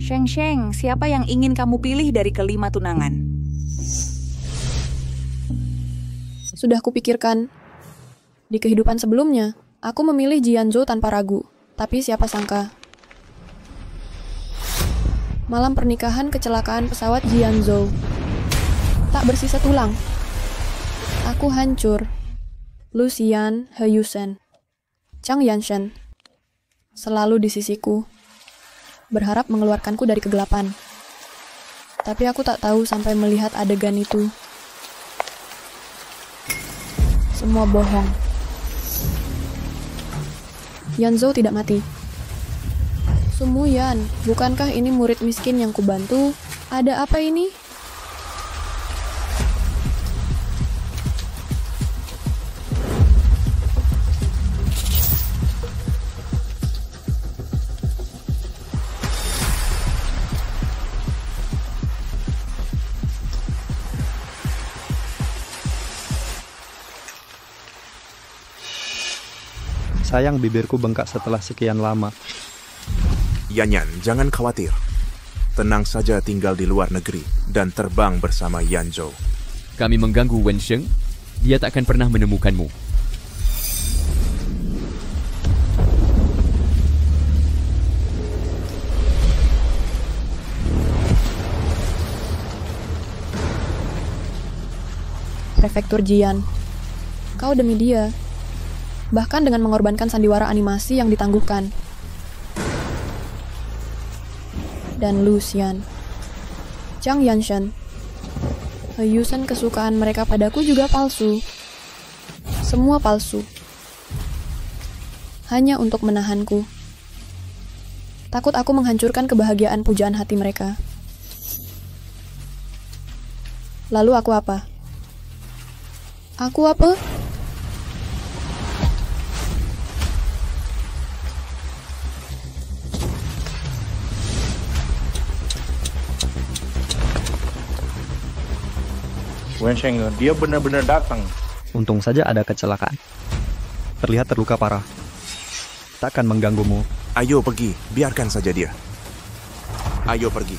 Sheng, siapa yang ingin kamu pilih dari kelima tunangan? Sudah kupikirkan. Di kehidupan sebelumnya, aku memilih Jianzhou tanpa ragu. Tapi siapa sangka. Malam pernikahan kecelakaan pesawat Jianzhou. Tak bersisa tulang. Aku hancur. Lucian Heyusen, Chang Yanshen, selalu di sisiku, berharap mengeluarkanku dari kegelapan. Tapi aku tak tahu sampai melihat adegan itu. Semua bohong. Yanzhou tidak mati. Sumu Yan, bukankah ini murid miskin yang kubantu? Ada apa ini? Sayang bibirku bengkak setelah sekian lama. Yanyan, jangan khawatir. Tenang saja tinggal di luar negeri dan terbang bersama Yanzhou. Kami mengganggu Wensheng. Dia tak akan pernah menemukanmu. Prefektur Jian. Kau demi dia. Bahkan dengan mengorbankan sandiwara animasi yang ditangguhkan. Dan Lucian, Chang Yanshen, Heyusen kesukaan mereka padaku juga palsu. Semua palsu. Hanya untuk menahanku. Takut aku menghancurkan kebahagiaan pujaan hati mereka. Lalu aku apa? Aku apa? Wensheng, dia benar-benar datang. Untung saja ada kecelakaan. Terlihat terluka parah. Takkan mengganggumu. Ayo pergi, biarkan saja dia. Ayo pergi.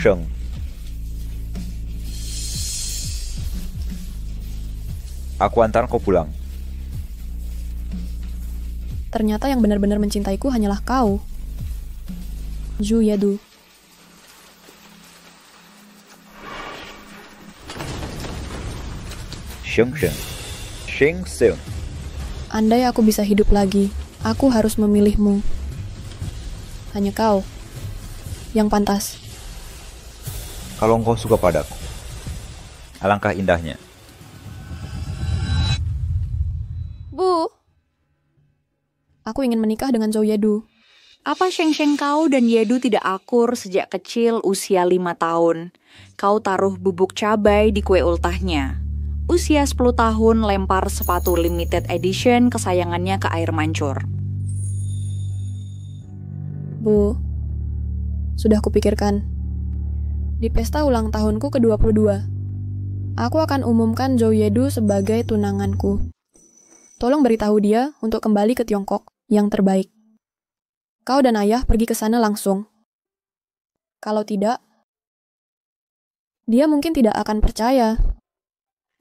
Sheng. Aku antar kau pulang. Ternyata yang benar-benar mencintaiku hanyalah kau. Zhu Yadu. Sheng. Andai aku bisa hidup lagi, aku harus memilihmu. Hanya kau yang pantas. Kalau engkau suka padaku, alangkah indahnya. Bu, aku ingin menikah dengan Zhou Yadu. Apa Sheng kau dan Yedu tidak akur sejak kecil usia 5 tahun? Kau taruh bubuk cabai di kue ultahnya. Usia 10 tahun lempar sepatu limited edition kesayangannya ke air mancur. Bu, sudah kupikirkan. Di pesta ulang tahunku ke-22, aku akan umumkan Zhou Yadu sebagai tunanganku. Tolong beritahu dia untuk kembali ke Tiongkok yang terbaik. Kau dan ayah pergi ke sana langsung. Kalau tidak, dia mungkin tidak akan percaya.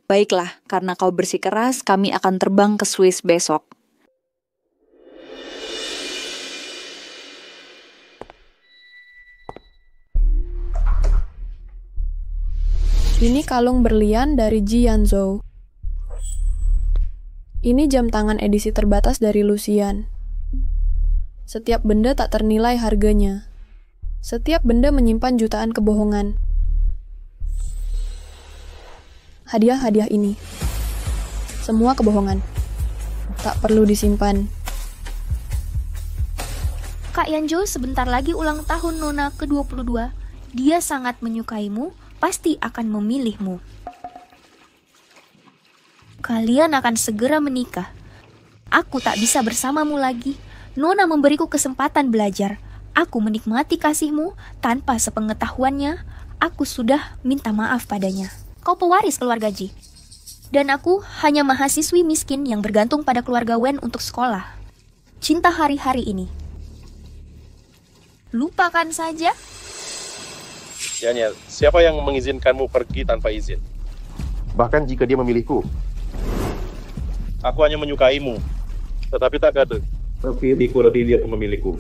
Baiklah, karena kau bersikeras, kami akan terbang ke Swiss besok. Ini kalung berlian dari Jianzhou. Ini jam tangan edisi terbatas dari Lucian. Setiap benda tak ternilai harganya. Setiap benda menyimpan jutaan kebohongan. Hadiah-hadiah ini. Semua kebohongan. Tak perlu disimpan. Kak Yanjo sebentar lagi ulang tahun Nona ke-22. Dia sangat menyukaimu, pasti akan memilihmu. Kalian akan segera menikah. Aku tak bisa bersamamu lagi. Nona memberiku kesempatan belajar. Aku menikmati kasihmu tanpa sepengetahuannya. Aku sudah minta maaf padanya. Kau pewaris keluarga Ji. Dan aku hanya mahasiswi miskin yang bergantung pada keluarga Wen untuk sekolah. Cinta hari-hari ini. Lupakan saja. Yanyan, siapa yang mengizinkanmu pergi tanpa izin? Bahkan jika dia memilihku. Aku hanya menyukaimu, tetapi tak ada. Memilihku lebih dia memilihku.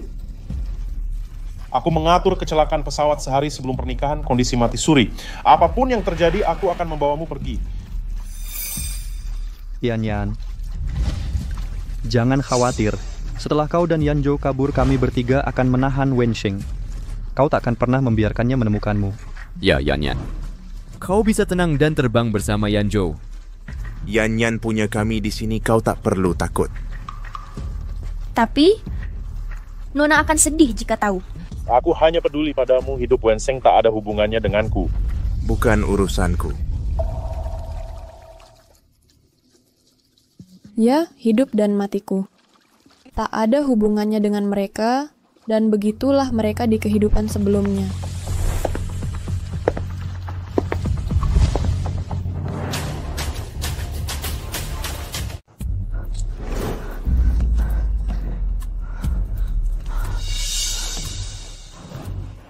Aku mengatur kecelakaan pesawat sehari sebelum pernikahan, kondisi mati suri. Apapun yang terjadi, aku akan membawamu pergi. Yan, jangan khawatir. Setelah kau dan Yanjo kabur, kami bertiga akan menahan Wensheng. Kau tak akan pernah membiarkannya menemukanmu. Ya, Yan. Kau bisa tenang dan terbang bersama Yanjo. Yan punya kami di sini, kau tak perlu takut. Tapi, Nona akan sedih jika tahu. Aku hanya peduli padamu, hidup Wensheng tak ada hubungannya denganku. Bukan urusanku. Ya, hidup dan matiku. Tak ada hubungannya dengan mereka, dan begitulah mereka di kehidupan sebelumnya.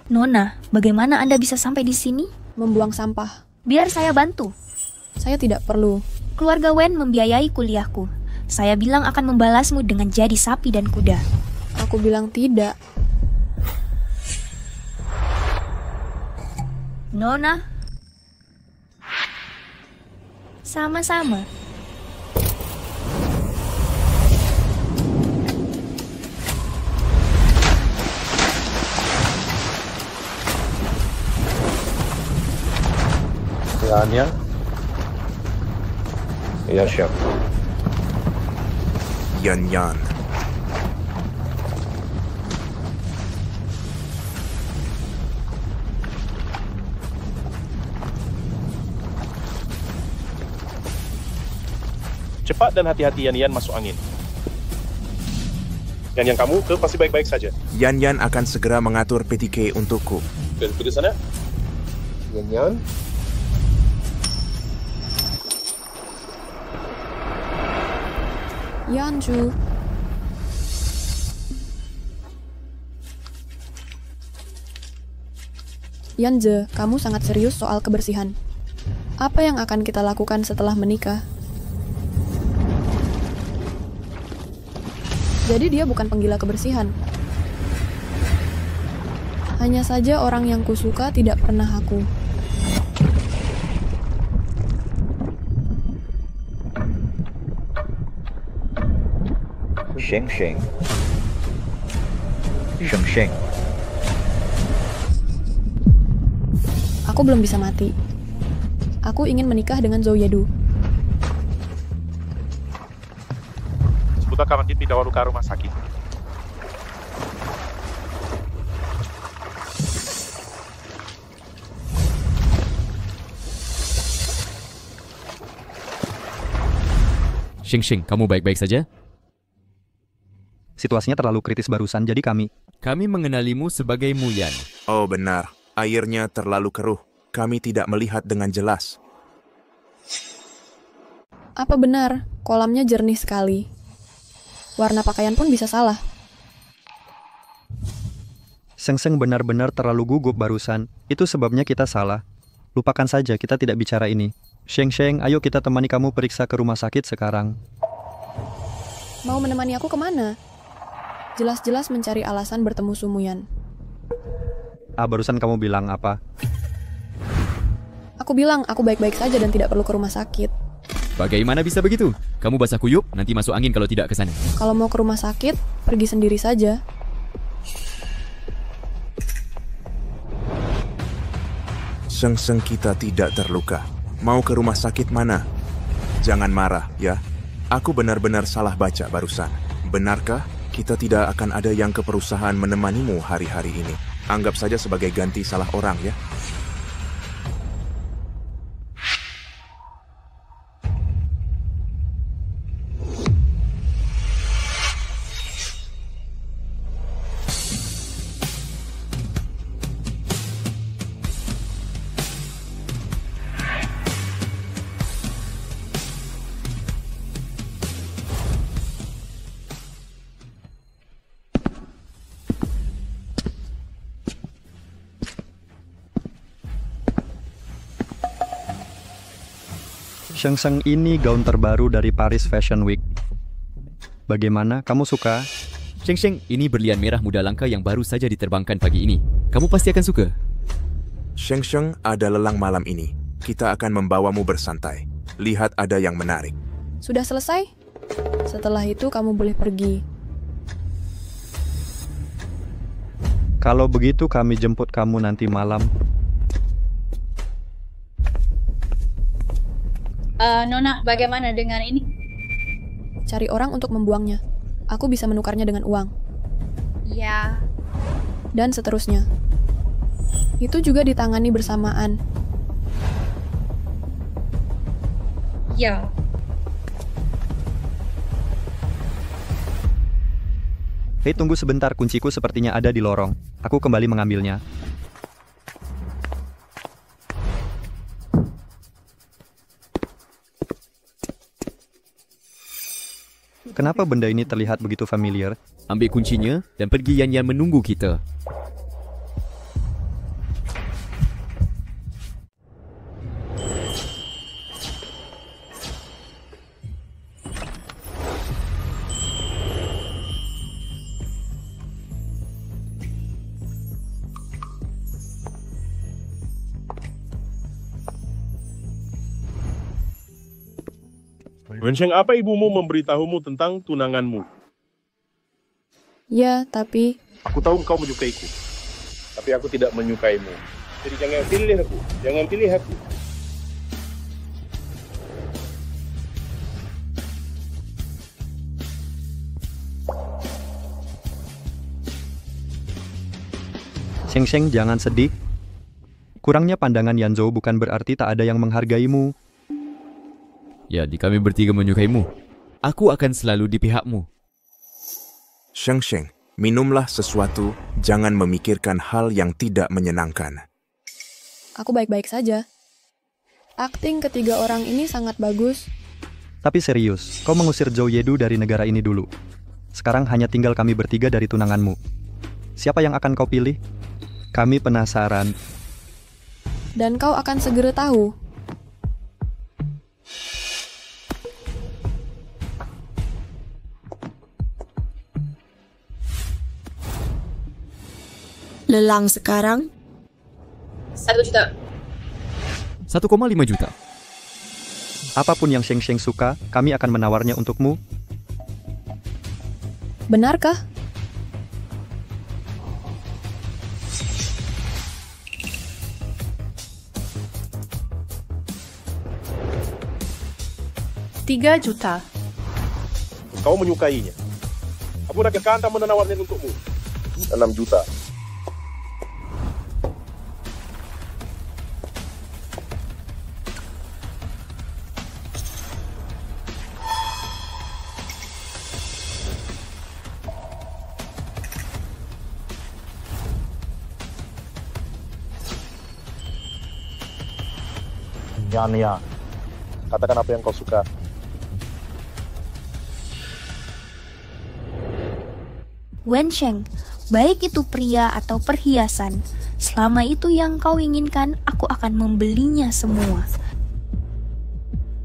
Nona, bagaimana Anda bisa sampai di sini? Membuang sampah. Biar saya bantu. Saya tidak perlu. Keluarga Wen membiayai kuliahku. Saya bilang akan membalasmu dengan jadi sapi dan kuda. Aku bilang tidak. Nona. Sama-sama. Yanyan? Iya, siap. Yan. Cepat dan hati-hati Yan masuk angin. Yan kamu ke pasti baik-baik saja. Yan akan segera mengatur PTK untukku. Pergi sana. Yanyan? Yanju. Yanje, kamu sangat serius soal kebersihan. Apa yang akan kita lakukan setelah menikah? Jadi dia bukan penggila kebersihan. Hanya saja orang yang kusuka tidak pernah aku. Sheng. Aku belum bisa mati. Aku ingin menikah dengan Zhou Yedu. Seputar kawan kita dibawa ke rumah sakit. Sheng, kamu baik-baik saja? Situasinya terlalu kritis barusan, jadi kami mengenalimu sebagai Mulyan. Oh benar, airnya terlalu keruh. Kami tidak melihat dengan jelas. Apa benar? Kolamnya jernih sekali. Warna pakaian pun bisa salah. Sheng benar-benar terlalu gugup barusan. Itu sebabnya kita salah. Lupakan saja, kita tidak bicara ini. Sheng, ayo kita temani kamu periksa ke rumah sakit sekarang. Mau menemani aku kemana? Jelas-jelas mencari alasan bertemu Sumuyan. Barusan kamu bilang apa? Aku bilang aku baik-baik saja dan tidak perlu ke rumah sakit. Bagaimana bisa begitu? Kamu basah kuyup, nanti masuk angin kalau tidak ke sana. Kalau mau ke rumah sakit, pergi sendiri saja. Sheng kita tidak terluka. Mau ke rumah sakit mana? Jangan marah, ya. Aku benar-benar salah baca barusan. Benarkah? Kita tidak akan ada yang ke perusahaan menemanimu hari-hari ini. Anggap saja sebagai ganti salah orang ya. Sheng Sheng ini gaun terbaru dari Paris Fashion Week. Bagaimana? Kamu suka? Sheng Sheng, ini berlian merah muda langka yang baru saja diterbangkan pagi ini. Kamu pasti akan suka. Sheng Sheng, ada lelang malam ini. Kita akan membawamu bersantai. Lihat ada yang menarik. Sudah selesai? Setelah itu kamu boleh pergi. Kalau begitu kami jemput kamu nanti malam. Nona, bagaimana dengan ini? Cari orang untuk membuangnya. Aku bisa menukarnya dengan uang. Ya. Dan seterusnya. Itu juga ditangani bersamaan. Ya. Hei, tunggu sebentar, kunciku sepertinya ada di lorong. Aku kembali mengambilnya. Kenapa benda ini terlihat begitu familiar? Ambil kuncinya dan pergi Yan Yan menunggu kita. Wensheng, apa ibumu memberitahumu tentang tunanganmu? Ya, tapi... Aku tahu kau menyukaiku, tapi aku tidak menyukaimu. Jadi jangan pilih aku, jangan pilih aku. Sheng Sheng, jangan sedih. Kurangnya pandangan Yanzhou bukan berarti tak ada yang menghargaimu. Ya, di kami bertiga menyukaimu. Aku akan selalu di pihakmu. Sheng Sheng, minumlah sesuatu, jangan memikirkan hal yang tidak menyenangkan. Aku baik-baik saja. Akting ketiga orang ini sangat bagus. Tapi serius, kau mengusir Zhou Yedu dari negara ini dulu. Sekarang hanya tinggal kami bertiga dari tunanganmu. Siapa yang akan kau pilih? Kami penasaran. Dan kau akan segera tahu. Lelang sekarang 1 juta. 1,5 juta. Apapun yang Sheng Sheng suka, kami akan menawarnya untukmu. Benarkah? Tiga juta. Kau menyukainya. Aku nak kanta menawarnya untukmu. 6 juta. Ya, katakan apa yang kau suka. Wensheng, baik itu pria atau perhiasan, selama itu yang kau inginkan, aku akan membelinya semua.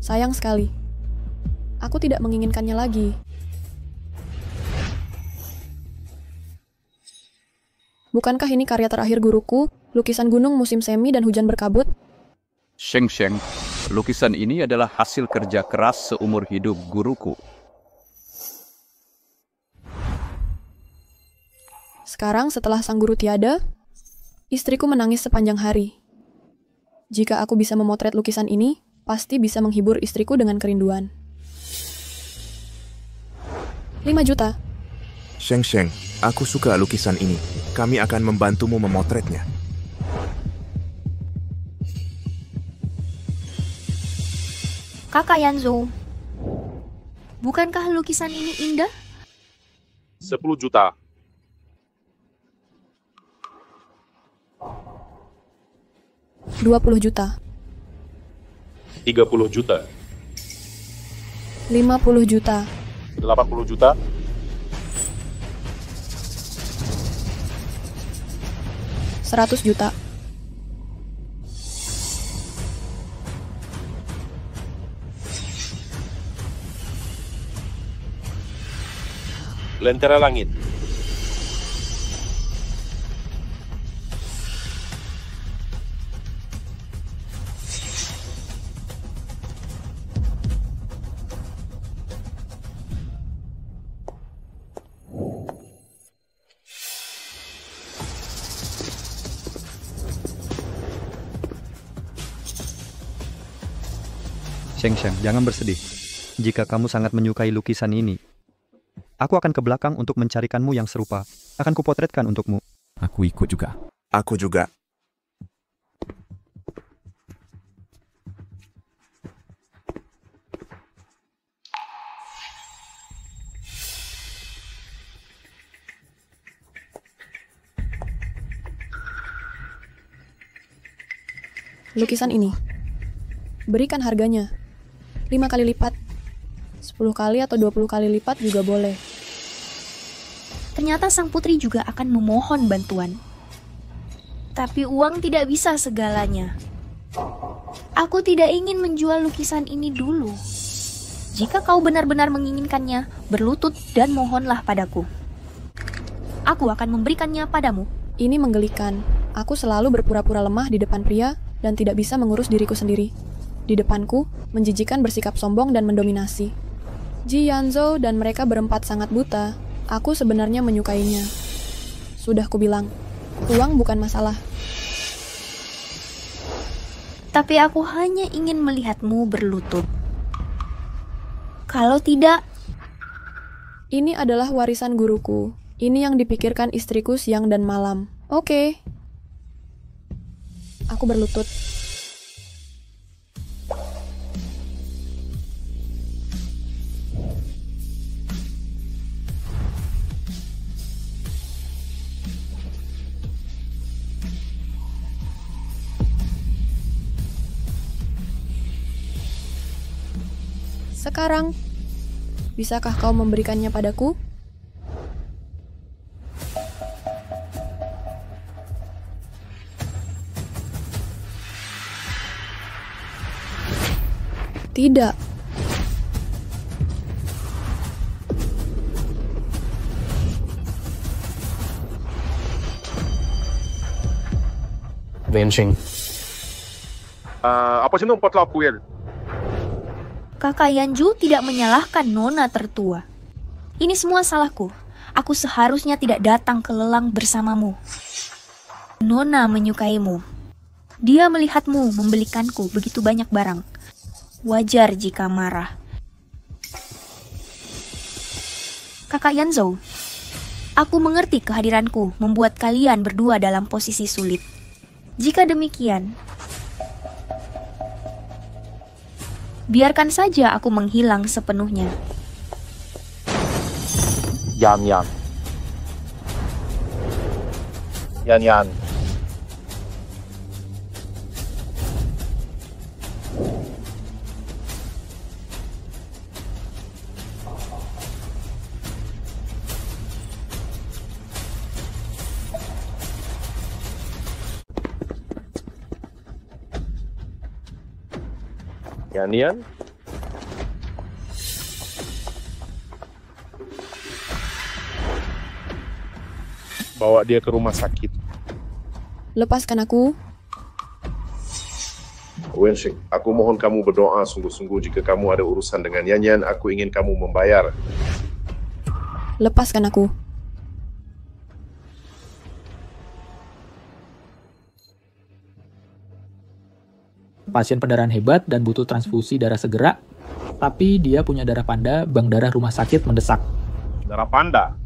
Sayang sekali. Aku tidak menginginkannya lagi. Bukankah ini karya terakhir guruku, lukisan gunung musim semi dan hujan berkabut? Sheng Sheng, lukisan ini adalah hasil kerja keras seumur hidup guruku. Sekarang setelah sang guru tiada, istriku menangis sepanjang hari. Jika aku bisa memotret lukisan ini, pasti bisa menghibur istriku dengan kerinduan. 5 juta. Sheng Sheng, aku suka lukisan ini. Kami akan membantumu memotretnya. Kakak Yanzo, bukankah lukisan ini indah? 10 juta. $20 juta. 30 juta. $50 juta. 80 juta. $100 juta. Lentera langit. Sheng Sheng, jangan bersedih. Jika kamu sangat menyukai lukisan ini, aku akan ke belakang untuk mencarikanmu yang serupa. Akan kupotretkan untukmu. Aku ikut juga. Aku juga. Lukisan ini. Berikan harganya. 5 kali lipat. 10 kali atau 20 kali lipat juga boleh. Ternyata sang putri juga akan memohon bantuan. Tapi uang tidak bisa segalanya. Aku tidak ingin menjual lukisan ini dulu. Jika kau benar-benar menginginkannya, berlutut dan mohonlah padaku. Aku akan memberikannya padamu. Ini menggelikan. Aku selalu berpura-pura lemah di depan pria dan tidak bisa mengurus diriku sendiri. Di depanku, menjijikan bersikap sombong dan mendominasi. Ji Yanzo dan mereka berempat sangat buta. Aku sebenarnya menyukainya. Sudah kubilang, uang bukan masalah. Tapi aku hanya ingin melihatmu berlutut. Kalau tidak... Ini adalah warisan guruku. Ini yang dipikirkan istriku siang dan malam. Oke. Aku berlutut. Sekarang, bisakah kau memberikannya padaku? Tidak. Venshing. Apa sih itu 48 ya? Kakak Yanju tidak menyalahkan Nona tertua. Ini semua salahku. Aku seharusnya tidak datang ke lelang bersamamu. Nona menyukaimu. Dia melihatmu membelikanku begitu banyak barang. Wajar jika marah. Kakak Yanzo, aku mengerti kehadiranku membuat kalian berdua dalam posisi sulit. Jika demikian, biarkan saja aku menghilang sepenuhnya. Yan Yan. Yan Yan. Yan Yan. Bawa dia ke rumah sakit. Lepaskan aku. Wensheng, aku mohon kamu berdoa sungguh-sungguh jika kamu ada urusan dengan Yan Yan, aku ingin kamu membayar. Lepaskan aku. Pasien pendarahan hebat dan butuh transfusi darah segera, tapi dia punya darah panda, bank darah rumah sakit mendesak. Darah panda?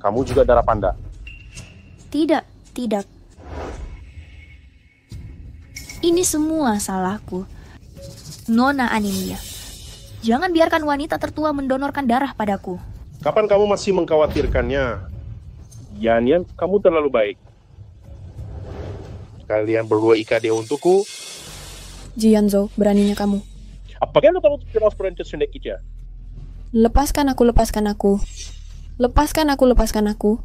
Kamu juga darah panda. Tidak, tidak. Ini semua salahku. Nona anemia. Jangan biarkan wanita tertua mendonorkan darah padaku. Kapan kamu masih mengkhawatirkannya? Yan, kamu terlalu baik. Kalian berdua IKD untukku. Jianzhou, beraninya kamu. Apakah kamu tidak seperti sendek kita? Lepaskan aku, lepaskan aku. Lepaskan aku, lepaskan aku.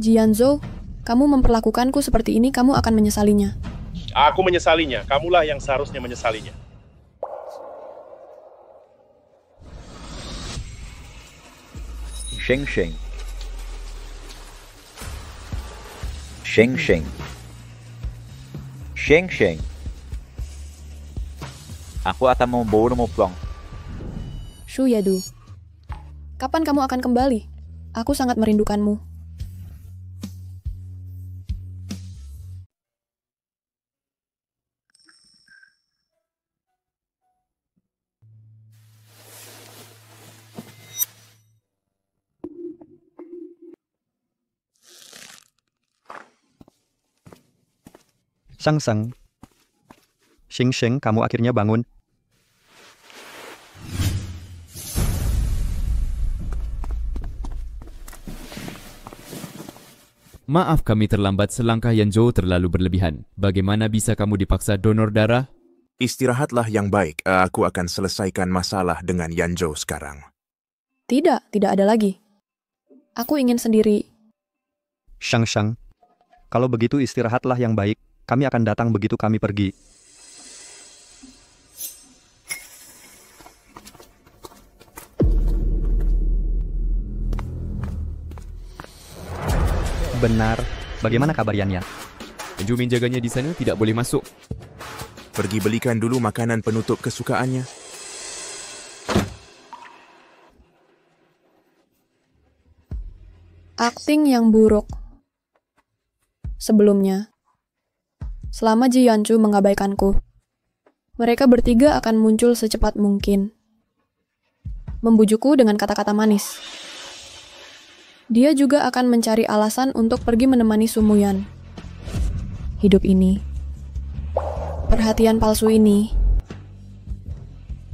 Jianzhou, kamu memperlakukanku seperti ini, kamu akan menyesalinya. Aku menyesalinya. Kamulah yang seharusnya menyesalinya. Sheng Sheng. Sheng Sheng. Sheng Sheng. Aku akan membawamu pulang. Shu Yedu, kapan kamu akan kembali? Aku sangat merindukanmu. Sang. Sheng, kamu akhirnya bangun. Maaf kami terlambat, selangkah Yanzhou terlalu berlebihan. Bagaimana bisa kamu dipaksa donor darah? Istirahatlah yang baik. Aku akan selesaikan masalah dengan Yanzhou sekarang. Tidak ada lagi. Aku ingin sendiri. Shang, kalau begitu istirahatlah yang baik. Kami akan datang begitu kami pergi. Benar. Bagaimana kabar Yan? Penjumin jaganya di sana tidak boleh masuk. Pergi belikan dulu makanan penutup kesukaannya. Akting yang buruk. Sebelumnya, selama Ji Yanchu mengabaikanku, mereka bertiga akan muncul secepat mungkin. Membujukku dengan kata-kata manis. Dia juga akan mencari alasan untuk pergi menemani Sumuyan. Hidup ini, perhatian palsu ini,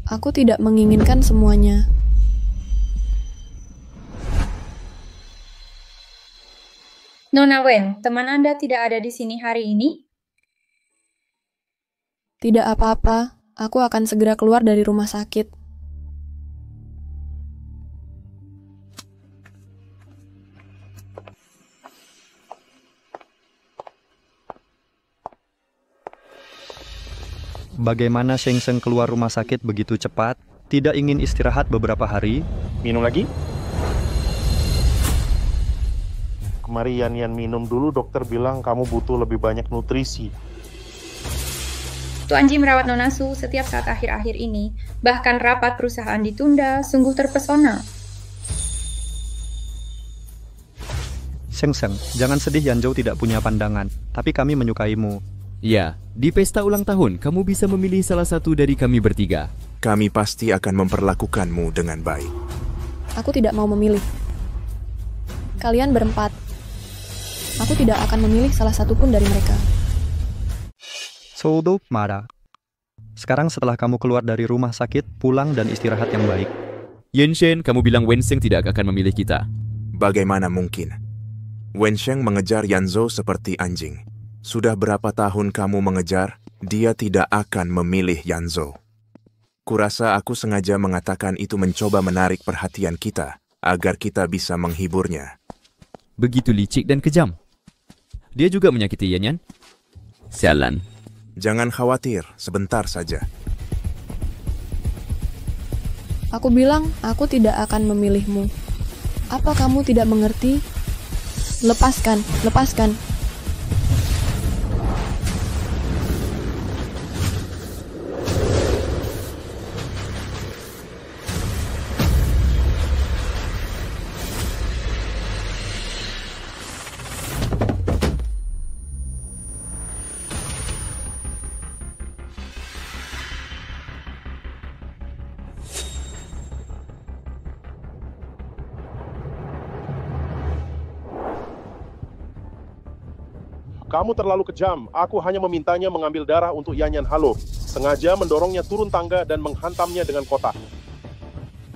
aku tidak menginginkan semuanya. Nona Wen, teman Anda tidak ada di sini hari ini? Tidak apa-apa, aku akan segera keluar dari rumah sakit. Bagaimana Sheng keluar rumah sakit begitu cepat? Tidak ingin istirahat beberapa hari? Minum lagi? Kemari Yan minum dulu, dokter bilang kamu butuh lebih banyak nutrisi. Tuan Ji merawat Nona Su setiap saat akhir-akhir ini. Bahkan rapat perusahaan ditunda, sungguh terpesona. Sheng, jangan sedih Yanzhou tidak punya pandangan. Tapi kami menyukaimu. Ya, di pesta ulang tahun, kamu bisa memilih salah satu dari kami bertiga. Kami pasti akan memperlakukanmu dengan baik. Aku tidak mau memilih. Kalian berempat. Aku tidak akan memilih salah satu pun dari mereka. Soudo marah. Sekarang setelah kamu keluar dari rumah sakit, pulang dan istirahat yang baik. Yensheng, kamu bilang Wensheng tidak akan memilih kita. Bagaimana mungkin? Wensheng mengejar Yanzhou seperti anjing. Sudah berapa tahun kamu mengejar, dia tidak akan memilih Yanzhou. Kurasa aku sengaja mengatakan itu mencoba menarik perhatian kita, agar kita bisa menghiburnya. Begitu licik dan kejam. Dia juga menyakiti Yanyan. Sialan. Jangan khawatir, sebentar saja. Aku bilang, aku tidak akan memilihmu. Apa kamu tidak mengerti? Lepaskan. Kamu terlalu kejam. Aku hanya memintanya mengambil darah untuk Yanyan Halo. Sengaja mendorongnya turun tangga dan menghantamnya dengan kotak.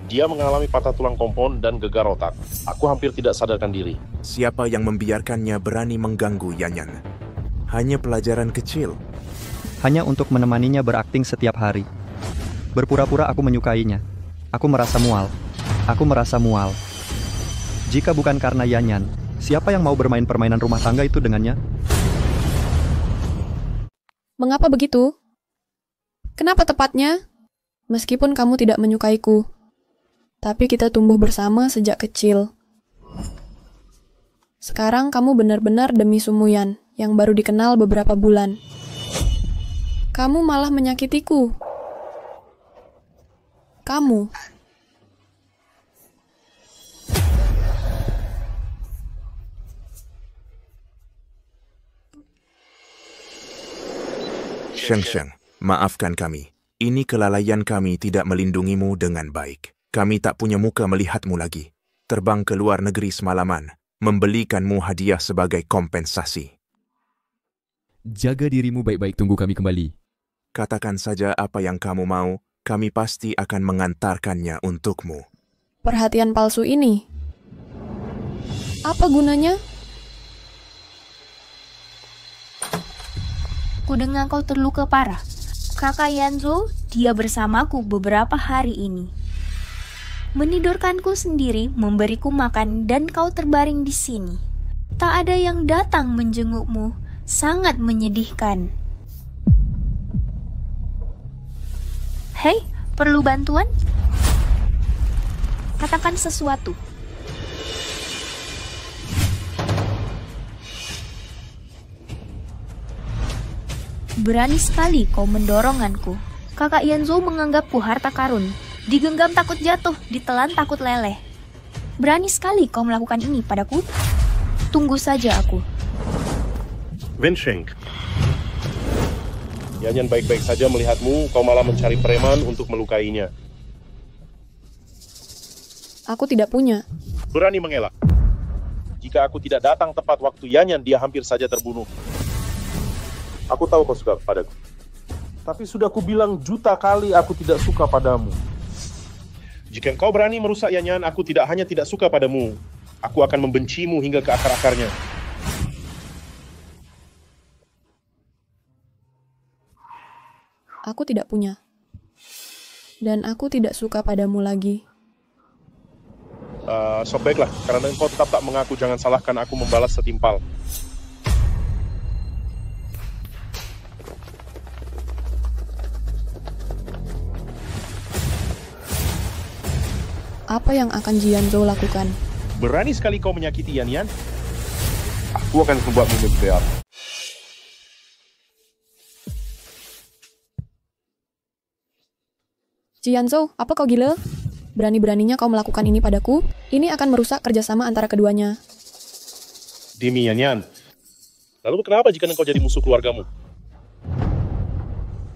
Dia mengalami patah tulang kompon dan gegar otak. Aku hampir tidak sadarkan diri. Siapa yang membiarkannya berani mengganggu Yanyan? Hanya pelajaran kecil. Hanya untuk menemaninya berakting setiap hari. Berpura-pura aku menyukainya. Aku merasa mual. Aku merasa mual. Jika bukan karena Yanyan, siapa yang mau bermain permainan rumah tangga itu dengannya? Mengapa begitu? Kenapa tepatnya? Meskipun kamu tidak menyukaiku, tapi kita tumbuh bersama sejak kecil. Sekarang kamu benar-benar demi Sumuyan yang baru dikenal beberapa bulan. Kamu malah menyakitiku. Kamu. Sheng, maafkan kami. Ini kelalaian kami tidak melindungimu dengan baik. Kami tak punya muka melihatmu lagi. Terbang ke luar negeri semalaman, membelikanmu hadiah sebagai kompensasi. Jaga dirimu baik-baik, tunggu kami kembali. Katakan saja apa yang kamu mau, kami pasti akan mengantarkannya untukmu. Perhatian palsu ini. Apa gunanya? Kudengar kau terluka parah. Kakak Yanzo, dia bersamaku beberapa hari ini. Menidurkanku sendiri, memberiku makan, dan kau terbaring di sini. Tak ada yang datang menjengukmu. Sangat menyedihkan. Hei, perlu bantuan? Katakan sesuatu. Berani sekali kau mendorongku. Kakak Yanzo menganggapku harta karun. Digenggam takut jatuh, ditelan takut leleh. Berani sekali kau melakukan ini padaku. Tunggu saja aku. Wensheng. Yanyan baik-baik saja melihatmu, kau malah mencari preman untuk melukainya. Aku tidak punya. Berani mengelak. Jika aku tidak datang tepat waktu Yanyan, dia hampir saja terbunuh. Aku tahu kau suka padaku. Tapi sudah kubilang juta kali aku tidak suka padamu. Jika kau berani merusak Yanyan, aku tidak hanya tidak suka padamu. Aku akan membencimu hingga ke akar-akarnya. Aku tidak punya. Dan aku tidak suka padamu lagi. Baiklah, karena engkau tetap tak mengaku, jangan salahkan aku membalas setimpal. Apa yang akan Jianzhou lakukan? Berani sekali kau menyakiti Yanyan? Aku akan membuatmu membayar. Jianzhou, apa kau gila? Berani-beraninya kau melakukan ini padaku? Ini akan merusak kerjasama antara keduanya. Demi Yanyan. Lalu kenapa jika engkau jadi musuh keluargamu?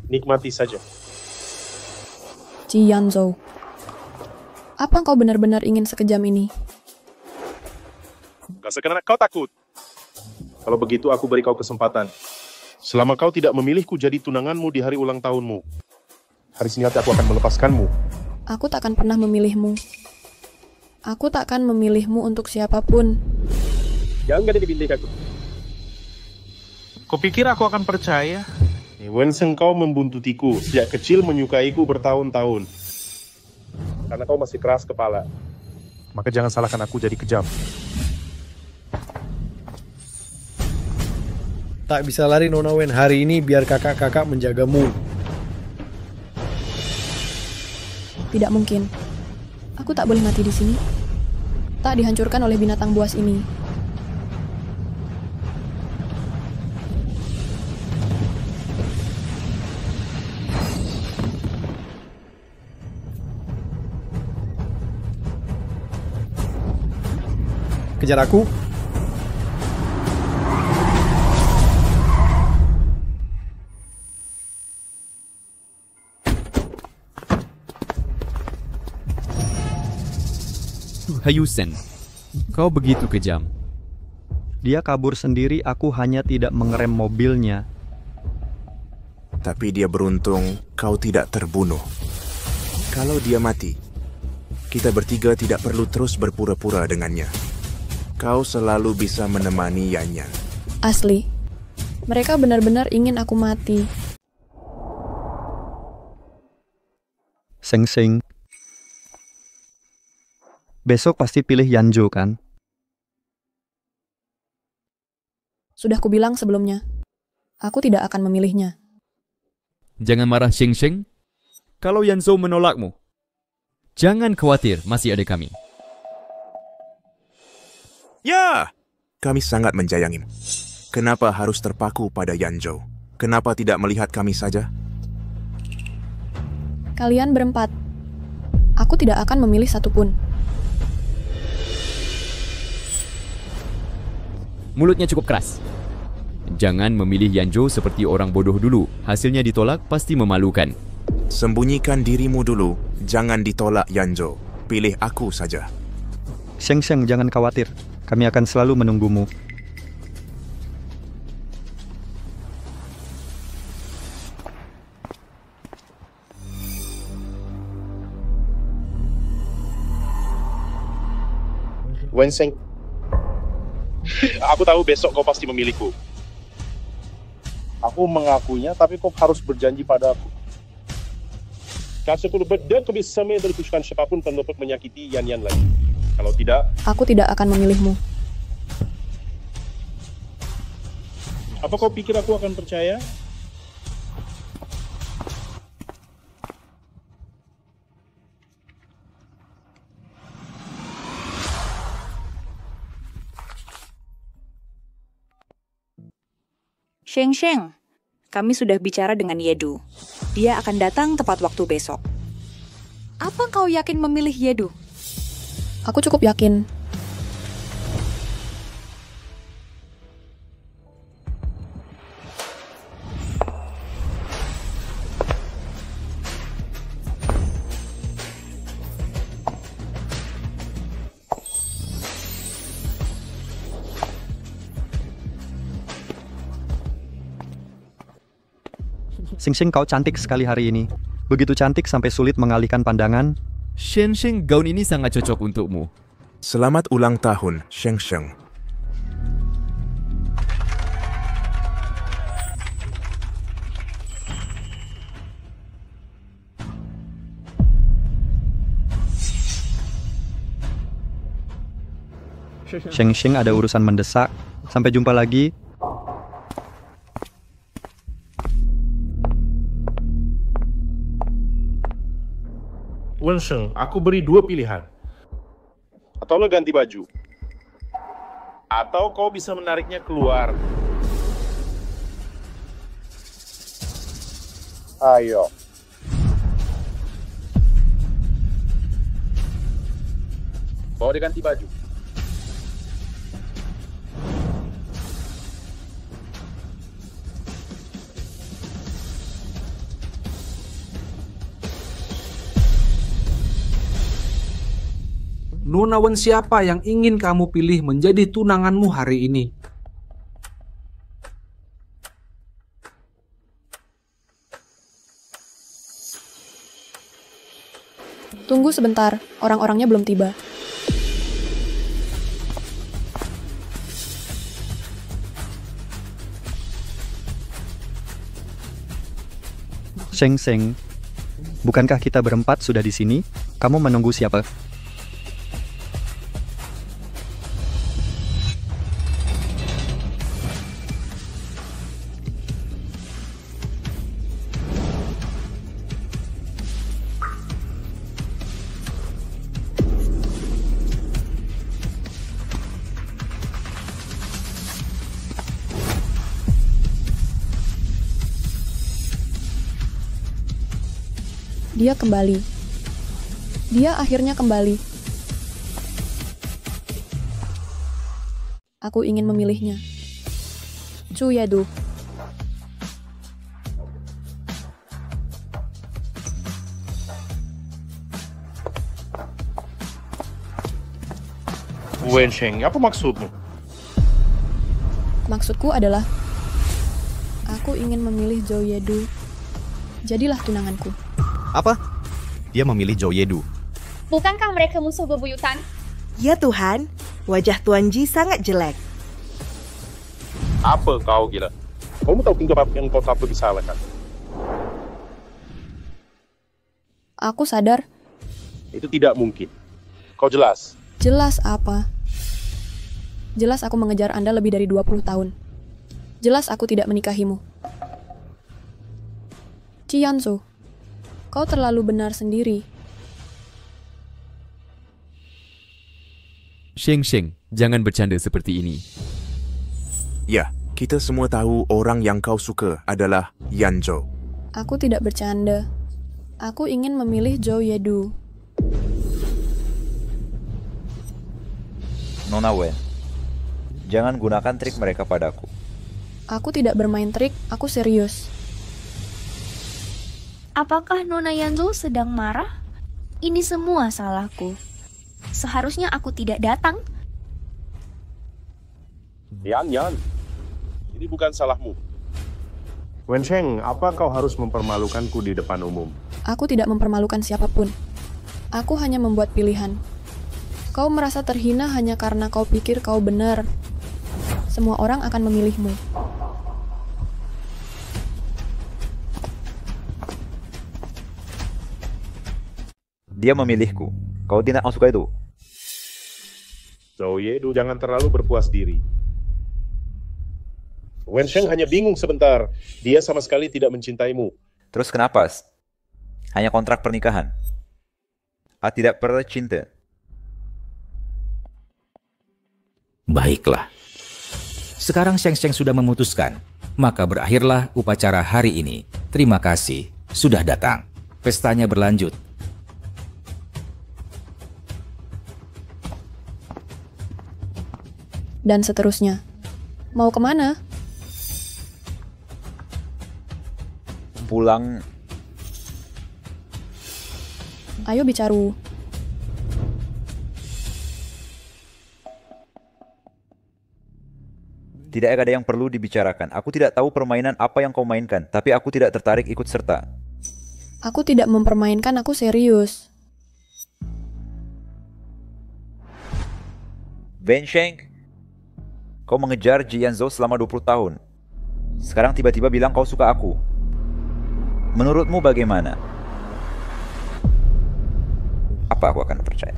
Nikmati saja. Jianzhou, apa kau benar-benar ingin sekejam ini? Gak sekarang kau takut. Kalau begitu aku beri kau kesempatan. Selama kau tidak memilihku jadi tunanganmu di hari ulang tahunmu, hari ini aku akan melepaskanmu. Aku tak akan pernah memilihmu. Aku tak akan memilihmu untuk siapapun. Jangan dipilih aku. Kau pikir aku akan percaya? Wensheng, kau membuntutiku. Sejak kecil menyukaiku bertahun-tahun. Karena kau masih keras kepala. Maka jangan salahkan aku jadi kejam. Tak bisa lari Nona Wen, hari ini biar kakak-kakak menjagamu. Tidak mungkin. Aku tak boleh mati di sini. Tak dihancurkan oleh binatang buas ini. Kejar aku. Hayusen, kau begitu kejam. Dia kabur sendiri, aku hanya tidak mengerem mobilnya. Tapi dia beruntung kau tidak terbunuh. Kalau dia mati, kita bertiga tidak perlu terus berpura-pura dengannya. Kau selalu bisa menemani Yanyan. Asli, mereka benar-benar ingin aku mati. Sheng Sheng. Besok pasti pilih Yanzhou kan? Sudah kubilang sebelumnya, aku tidak akan memilihnya. Jangan marah, Sheng Sheng. Kalau Yanzhou menolakmu, jangan khawatir, masih ada kami. Ya, kami sangat menyayangimu. Kenapa harus terpaku pada Yanzhou? Kenapa tidak melihat kami saja? Kalian berempat. Aku tidak akan memilih satupun. Mulutnya cukup keras. Jangan memilih Yanzhou seperti orang bodoh dulu. Hasilnya ditolak pasti memalukan. Sembunyikan dirimu dulu. Jangan ditolak Yanzhou. Pilih aku saja. Sheng Sheng, jangan khawatir. Kami akan selalu menunggumu. Wen Sheng, aku tahu besok kau pasti memilihku. Aku mengakuinya, tapi kau harus berjanji pada aku. Kalau kau berdua, kau bisa memutuskan siapapun untuk menyakiti Yanyan lagi. Kalau tidak, aku tidak akan memilihmu. Apa kau pikir aku akan percaya? Sheng Sheng, kami sudah bicara dengan Yedu. Dia akan datang tepat waktu besok. Apa kau yakin memilih Yedu? Aku cukup yakin. Sheng Sheng, kau cantik sekali hari ini. Begitu cantik sampai sulit mengalihkan pandangan. Sheng Sheng, gaun ini sangat cocok untukmu. Selamat ulang tahun, Sheng Sheng. Sheng Sheng, ada urusan mendesak. Sampai jumpa lagi. Wen Sheng, aku beri dua pilihan. Atau lo ganti baju. Atau kau bisa menariknya keluar. Ayo. Bawa dia ganti baju. Nona Wen siapa yang ingin kamu pilih menjadi tunanganmu hari ini? Tunggu sebentar, orang-orangnya belum tiba. Sheng Sheng, bukankah kita berempat sudah di sini? Kamu menunggu siapa? Dia kembali. Dia akhirnya kembali. Aku ingin memilihnya. Chu Yedu. Wen Sheng, apa maksudmu? Maksudku adalah, aku ingin memilih Zhou Yedu. Jadilah tunanganku. Apa? Dia memilih Zhou Yedu. Bukankah mereka musuh bebuyutan? Ya Tuhan, wajah Tuan Ji sangat jelek. Apa kau gila? Kamu tahu tingkah yang kau tak perlu disalahkan. Aku sadar. Itu tidak mungkin. Kau jelas. Jelas apa? Jelas aku mengejar Anda lebih dari 20 tahun. Jelas aku tidak menikahimu. Yanzhou, kau terlalu benar sendiri. Sheng Sheng, jangan bercanda seperti ini. Ya, kita semua tahu orang yang kau suka adalah Yanzhou. Aku tidak bercanda. Aku ingin memilih Zhou Yedu. Nona Wen, jangan gunakan trik mereka padaku. Aku tidak bermain trik, aku serius. Apakah Nona Yanzhou sedang marah? Ini semua salahku. Seharusnya aku tidak datang. Yan, ini bukan salahmu. Wensheng, apa kau harus mempermalukanku di depan umum? Aku tidak mempermalukan siapapun. Aku hanya membuat pilihan. Kau merasa terhina hanya karena kau pikir kau benar. Semua orang akan memilihmu. Dia memilihku. Kau tidak suka itu? Zhou Yedu, jangan terlalu berpuas diri. Wensheng hanya bingung sebentar. Dia sama sekali tidak mencintaimu. Terus kenapa? Hanya kontrak pernikahan. Tidak pernah cinta. Baiklah. Sekarang Sheng Sheng sudah memutuskan. Maka berakhirlah upacara hari ini. Terima kasih sudah datang. Pestanya berlanjut. Dan seterusnya. Mau kemana? Pulang. Ayo bicaru. Tidak ada yang perlu dibicarakan. Aku tidak tahu permainan apa yang kau mainkan, tapi aku tidak tertarik ikut serta. Aku tidak mempermainkan, aku serius. Wensheng, kau mengejar Yanzhou selama 20 tahun. Sekarang tiba-tiba bilang kau suka aku. Menurutmu bagaimana? Apa aku akan percaya?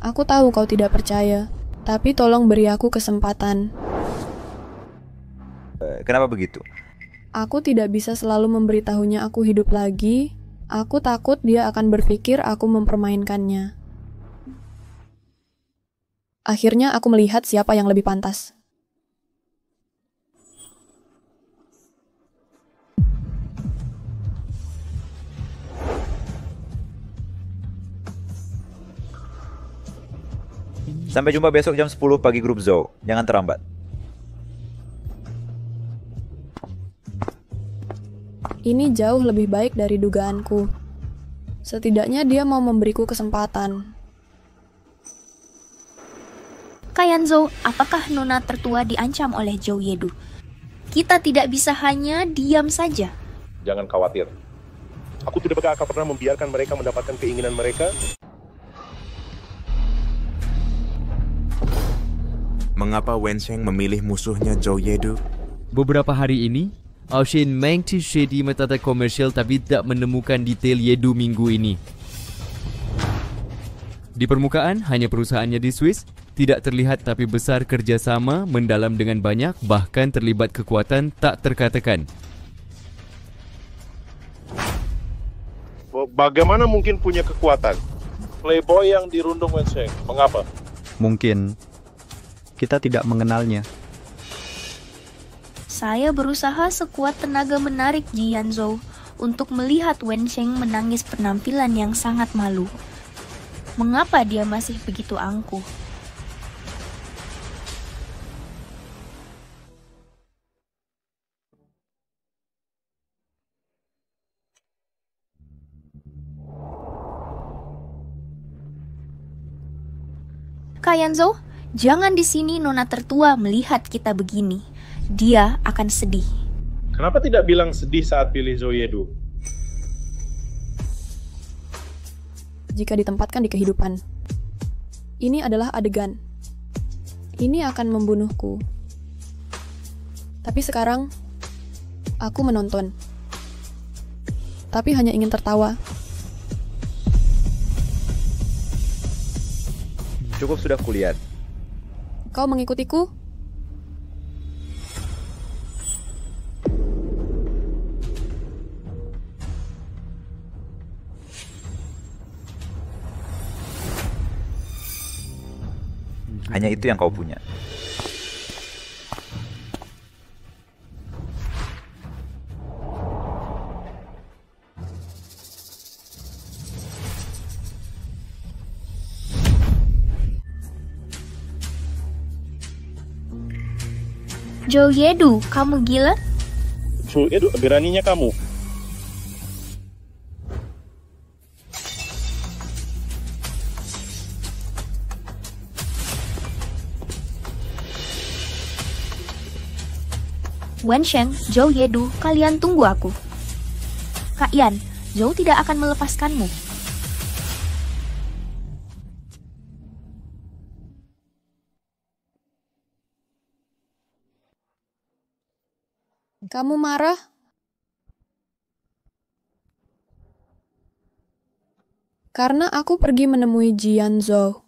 Aku tahu kau tidak percaya, tapi tolong beri aku kesempatan. Kenapa begitu? Aku tidak bisa selalu memberitahunya aku hidup lagi. Aku takut dia akan berpikir aku mempermainkannya. Akhirnya aku melihat siapa yang lebih pantas. Sampai jumpa besok jam 10 pagi grup Zhou. Jangan terlambat. Ini jauh lebih baik dari dugaanku. Setidaknya dia mau memberiku kesempatan. Yanzhou, apakah Nona tertua diancam oleh Zhou Yedu? Kita tidak bisa hanya diam saja. Jangan khawatir. Aku tidak akan pernah membiarkan mereka mendapatkan keinginan mereka. Mengapa Wensheng memilih musuhnya Zhou Yedu? Beberapa hari ini, Aushin mengikuti di metode komersial tapi tidak menemukan detail Yedu minggu ini. Di permukaan, hanya perusahaannya di Swiss, tidak terlihat tapi besar kerjasama, mendalam dengan banyak, bahkan terlibat kekuatan tak terkatakan. Bagaimana mungkin punya kekuatan? Playboy yang dirundung Wensheng, mengapa? Mungkin kita tidak mengenalnya. Saya berusaha sekuat tenaga menarik Yanzhou untuk melihat Wensheng menangis penampilan yang sangat malu. Mengapa dia masih begitu angkuh? Yanzhou, Jangan di sini nona tertua melihat kita begini. Dia akan sedih. Kenapa tidak bilang sedih saat pilih Zoyedu? Jika ditempatkan di kehidupan, ini adalah adegan. Ini akan membunuhku. Tapi sekarang, aku menonton. Tapi hanya ingin tertawa. Cukup sudah kulihat. Kau mengikutiku? Hanya itu yang kau punya. Zoyedu, kamu gila? Zoyedu, beraninya kamu. Wensheng, Zoyedu, kalian tunggu aku. Kak Yan, Zhou tidak akan melepaskanmu. Kamu marah? Karena aku pergi menemui Jian Zhou.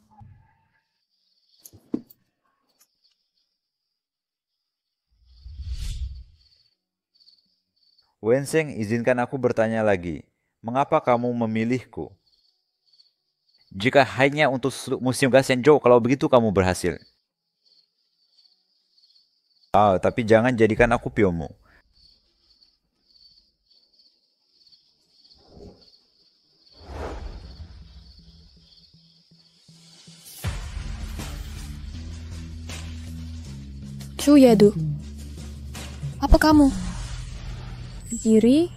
Wensheng, izinkan aku bertanya lagi. Mengapa kamu memilihku? Jika hanya untuk Museum Gassenzhou, kalau begitu kamu berhasil. Tapi jangan jadikan aku piomu. Zoyedu, apa kamu? Iri?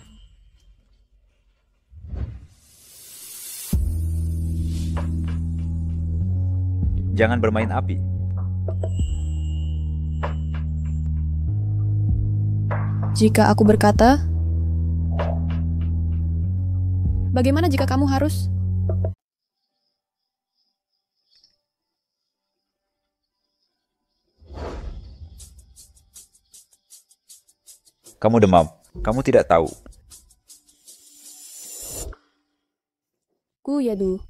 Jangan bermain api. Jika aku berkata, bagaimana jika kamu harus? Kamu demam. Kamu tidak tahu. Zoyedu.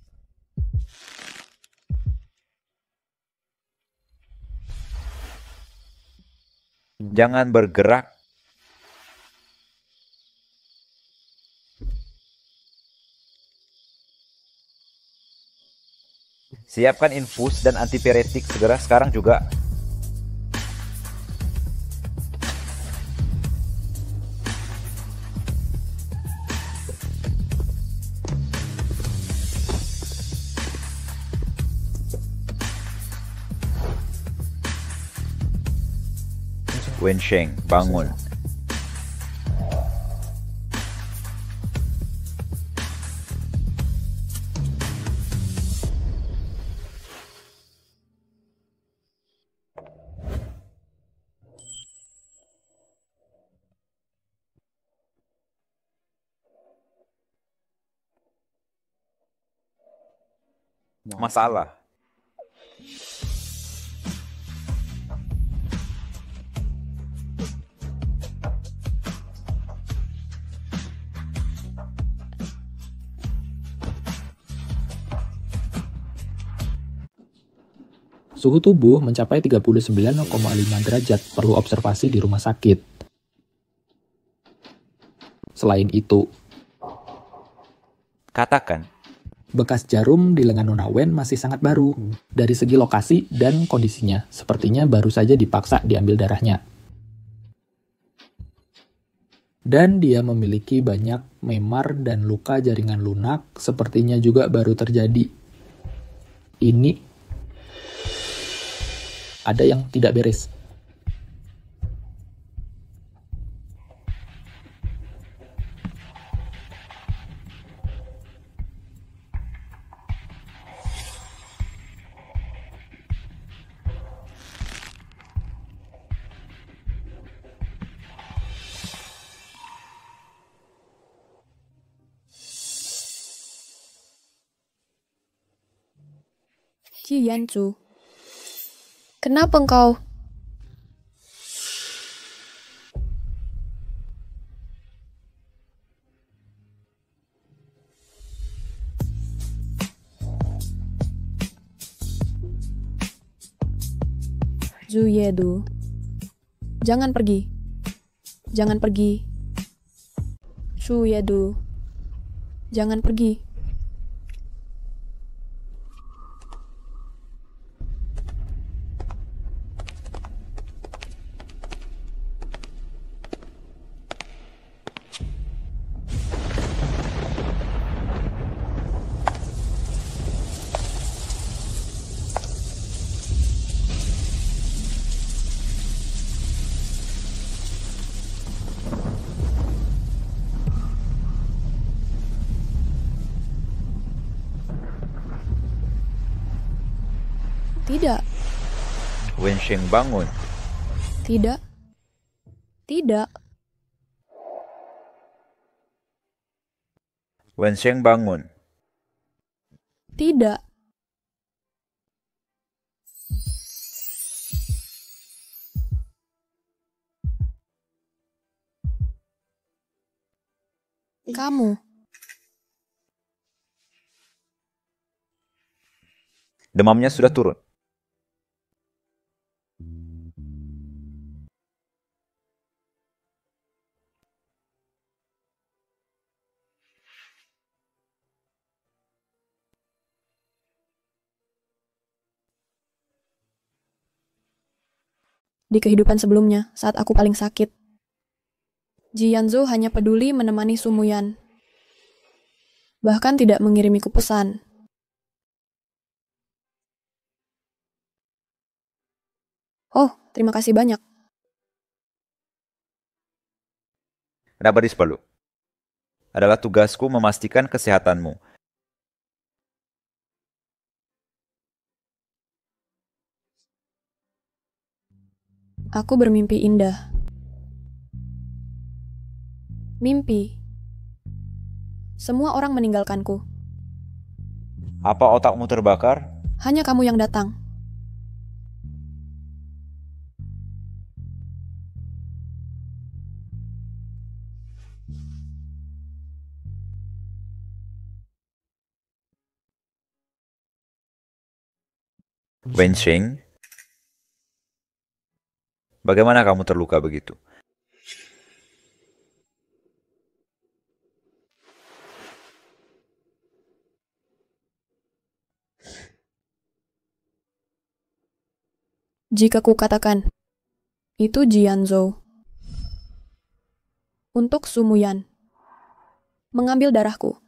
Jangan bergerak. Siapkan infus dan antipiretik segera sekarang juga. Wensheng, bangun. Masalah. Suhu tubuh mencapai 39,5 derajat, perlu observasi di rumah sakit. Selain itu, katakan, bekas jarum di lengan Nona Wen masih sangat baru. Dari segi lokasi dan kondisinya, sepertinya baru saja dipaksa diambil darahnya. Dan dia memiliki banyak memar dan luka jaringan lunak, sepertinya juga baru terjadi. Ini ada yang tidak beres. Qi Yanzu. Kenapa engkau? Zhu Yedu, jangan pergi. Jangan pergi. Zhu Yedu, jangan pergi. Tidak. Wensheng bangun. Tidak. Tidak. Wensheng bangun. Tidak. Kamu. Demamnya sudah turun. Di kehidupan sebelumnya, saat aku paling sakit, Ji Yanzhou hanya peduli menemani Sumuyan. Bahkan tidak mengirimiku pesan. Oh, terima kasih banyak. Kenapa Rispalu? Adalah tugasku memastikan kesehatanmu. Aku bermimpi indah. Mimpi. Semua orang meninggalkanku. Apa otakmu terbakar? Hanya kamu yang datang. Wensheng, bagaimana kamu terluka begitu? Jika ku katakan, itu Ji Yanzhou. Untuk Sumuyan. Mengambil darahku.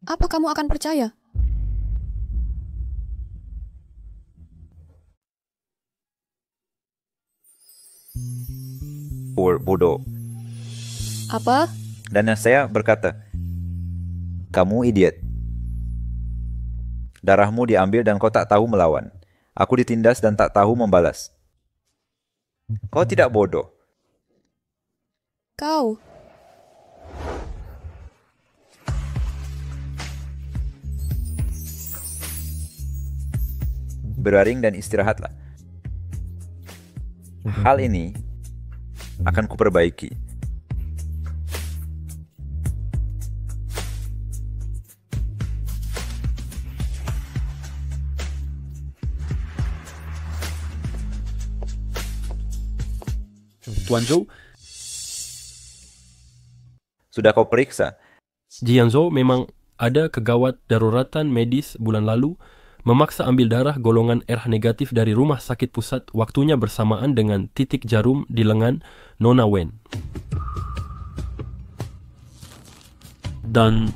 Apa kamu akan percaya? Bodoh. Apa? Dan saya berkata, kamu idiot. Darahmu diambil dan kau tak tahu melawan. Aku ditindas dan tak tahu membalas. Kau tidak bodoh. Kau. Berbaring dan istirahatlah. Hal ini akan kuperbaiki. Tuan Zhou, sudah kau periksa? Ji Yanzhou memang ada kegawat daruratan medis bulan lalu, memaksa ambil darah golongan RH negatif dari rumah sakit pusat waktunya bersamaan dengan titik jarum di lengan Nona Wen. Dan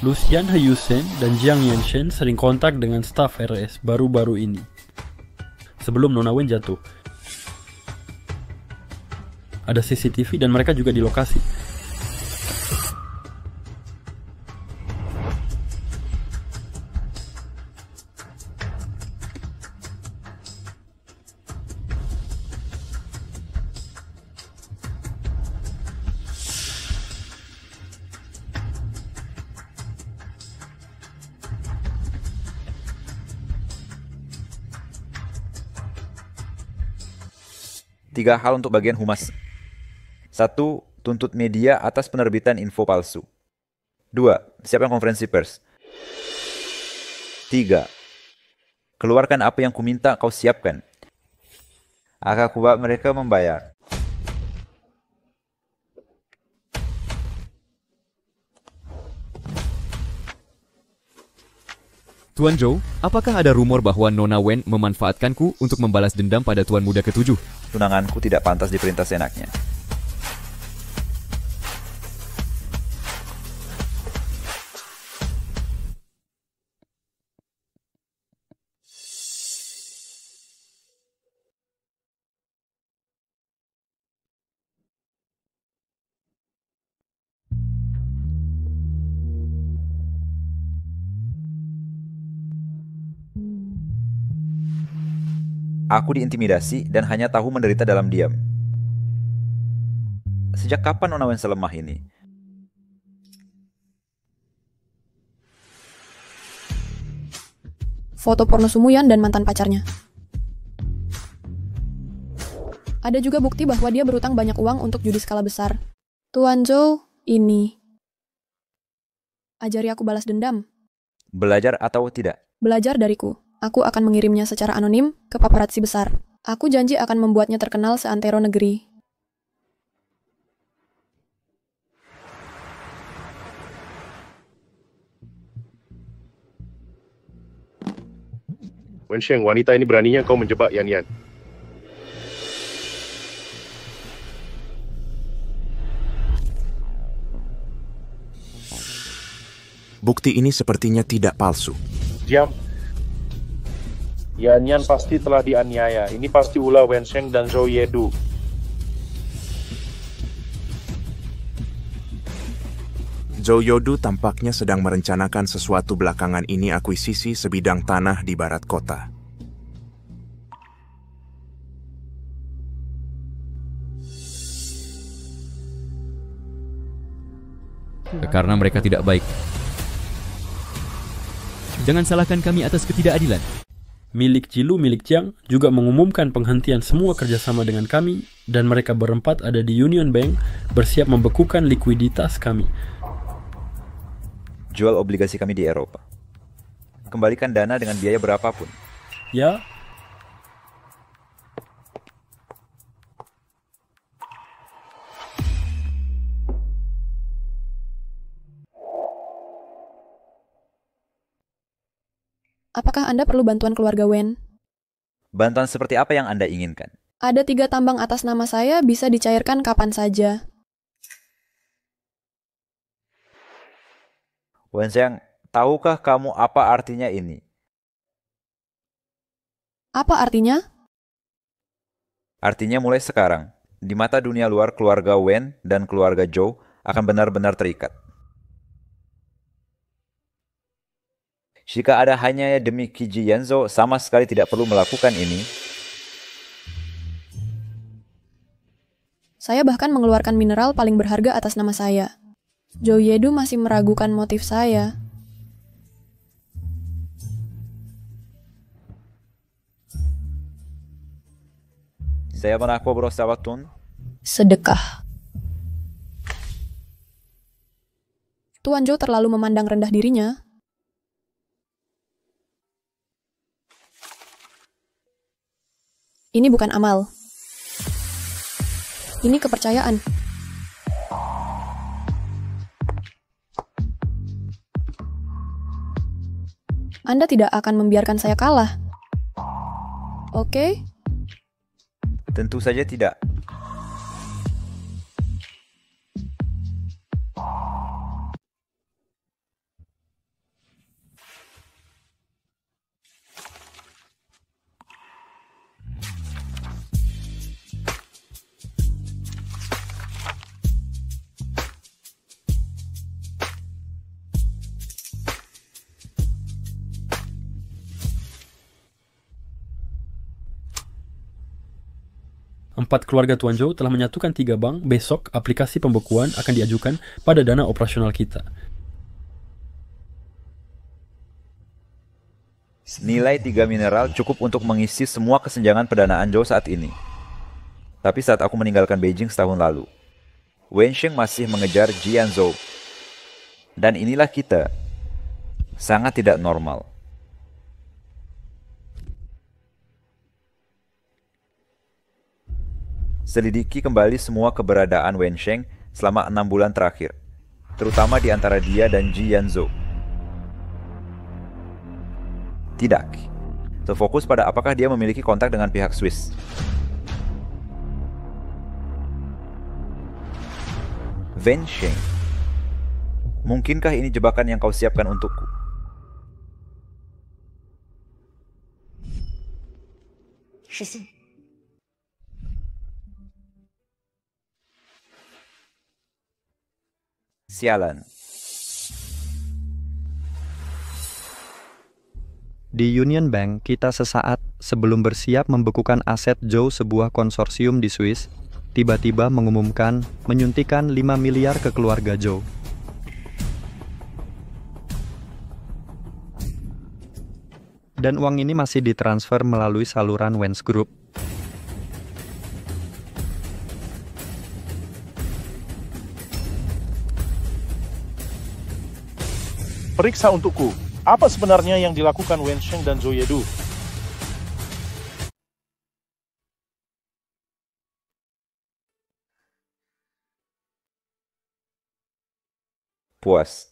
Lucian Hayusen dan Jiang Yanshen sering kontak dengan staf RS baru-baru ini. Sebelum Nona Wen jatuh. Ada CCTV dan mereka juga di lokasi. 3 hal untuk bagian humas. 1. Tuntut media atas penerbitan info palsu. 2. Siapkan konferensi pers. 3. Keluarkan apa yang kuminta kau siapkan. Akan kubuat mereka membayar. Tuan Zhou, apakah ada rumor bahwa Nona Wen memanfaatkanku untuk membalas dendam pada Tuan Muda ke-7? Tunanganku tidak pantas diperintah seenaknya. Aku diintimidasi dan hanya tahu menderita dalam diam. Sejak kapan Nona Wen selemah ini? Foto porno Sumuyan dan mantan pacarnya. Ada juga bukti bahwa dia berutang banyak uang untuk judi skala besar. Tuan Zhou, ini. Ajari aku balas dendam. Belajar atau tidak? Belajar dariku. Aku akan mengirimnya secara anonim ke paparazzi besar. Aku janji akan membuatnya terkenal seantero negeri. Wensheng, wanita ini beraninya kau menjebak Yan Yan. Bukti ini sepertinya tidak palsu. Diam. Yan Yan pasti telah dianiaya. Ini pasti ulah Wensheng dan Zhou Yedu. Zhou Yedu tampaknya sedang merencanakan sesuatu belakangan ini, akuisisi sebidang tanah di barat kota. Karena mereka tidak baik. Jangan salahkan kami atas ketidakadilan. Milik Jilu, milik Jiang juga mengumumkan penghentian semua kerjasama dengan kami dan mereka berempat ada di Union Bank bersiap membekukan likuiditas kami. Jual obligasi kami di Eropa. Kembalikan dana dengan biaya berapapun. Ya. Apakah Anda perlu bantuan keluarga Wen? Bantuan seperti apa yang Anda inginkan? Ada 3 tambang atas nama saya, bisa dicairkan kapan saja. Wensheng, tahukah kamu apa artinya ini? Apa artinya? Artinya mulai sekarang, di mata dunia luar keluarga Wen dan keluarga Zhou akan benar-benar terikat. Jika ada hanya demi Qiji Yanzhou, sama sekali tidak perlu melakukan ini. Saya bahkan mengeluarkan mineral paling berharga atas nama saya. Zhou Yedu masih meragukan motif saya. Saya mengaku berusaha Tun. Sedekah. Tuan Zhou terlalu memandang rendah dirinya. Ini bukan amal. Ini kepercayaan. Anda tidak akan membiarkan saya kalah. Oke? Tentu saja tidak. Empat keluarga Tuan Zhou telah menyatukan 3 bank. Besok aplikasi pembekuan akan diajukan pada dana operasional kita. Nilai 3 mineral cukup untuk mengisi semua kesenjangan pendanaan Zhou saat ini. Tapi saat aku meninggalkan Beijing setahun lalu, Wensheng masih mengejar Ji Yanzhou. Dan inilah kita. Sangat tidak normal. Selidiki kembali semua keberadaan Wensheng selama 6 bulan terakhir, terutama di antara dia dan Ji Yanzhou. Tidak. Terfokus pada apakah dia memiliki kontak dengan pihak Swiss. Wensheng, mungkinkah ini jebakan yang kau siapkan untukku? Sialan. Di Union Bank, kita sesaat sebelum bersiap membekukan aset Zhou sebuah konsorsium di Swiss, tiba-tiba mengumumkan menyuntikkan 5 miliar ke keluarga Zhou. Dan uang ini masih ditransfer melalui saluran Wens Group. Periksa untukku, apa sebenarnya yang dilakukan Wensheng dan Zhou Yedu? Puas.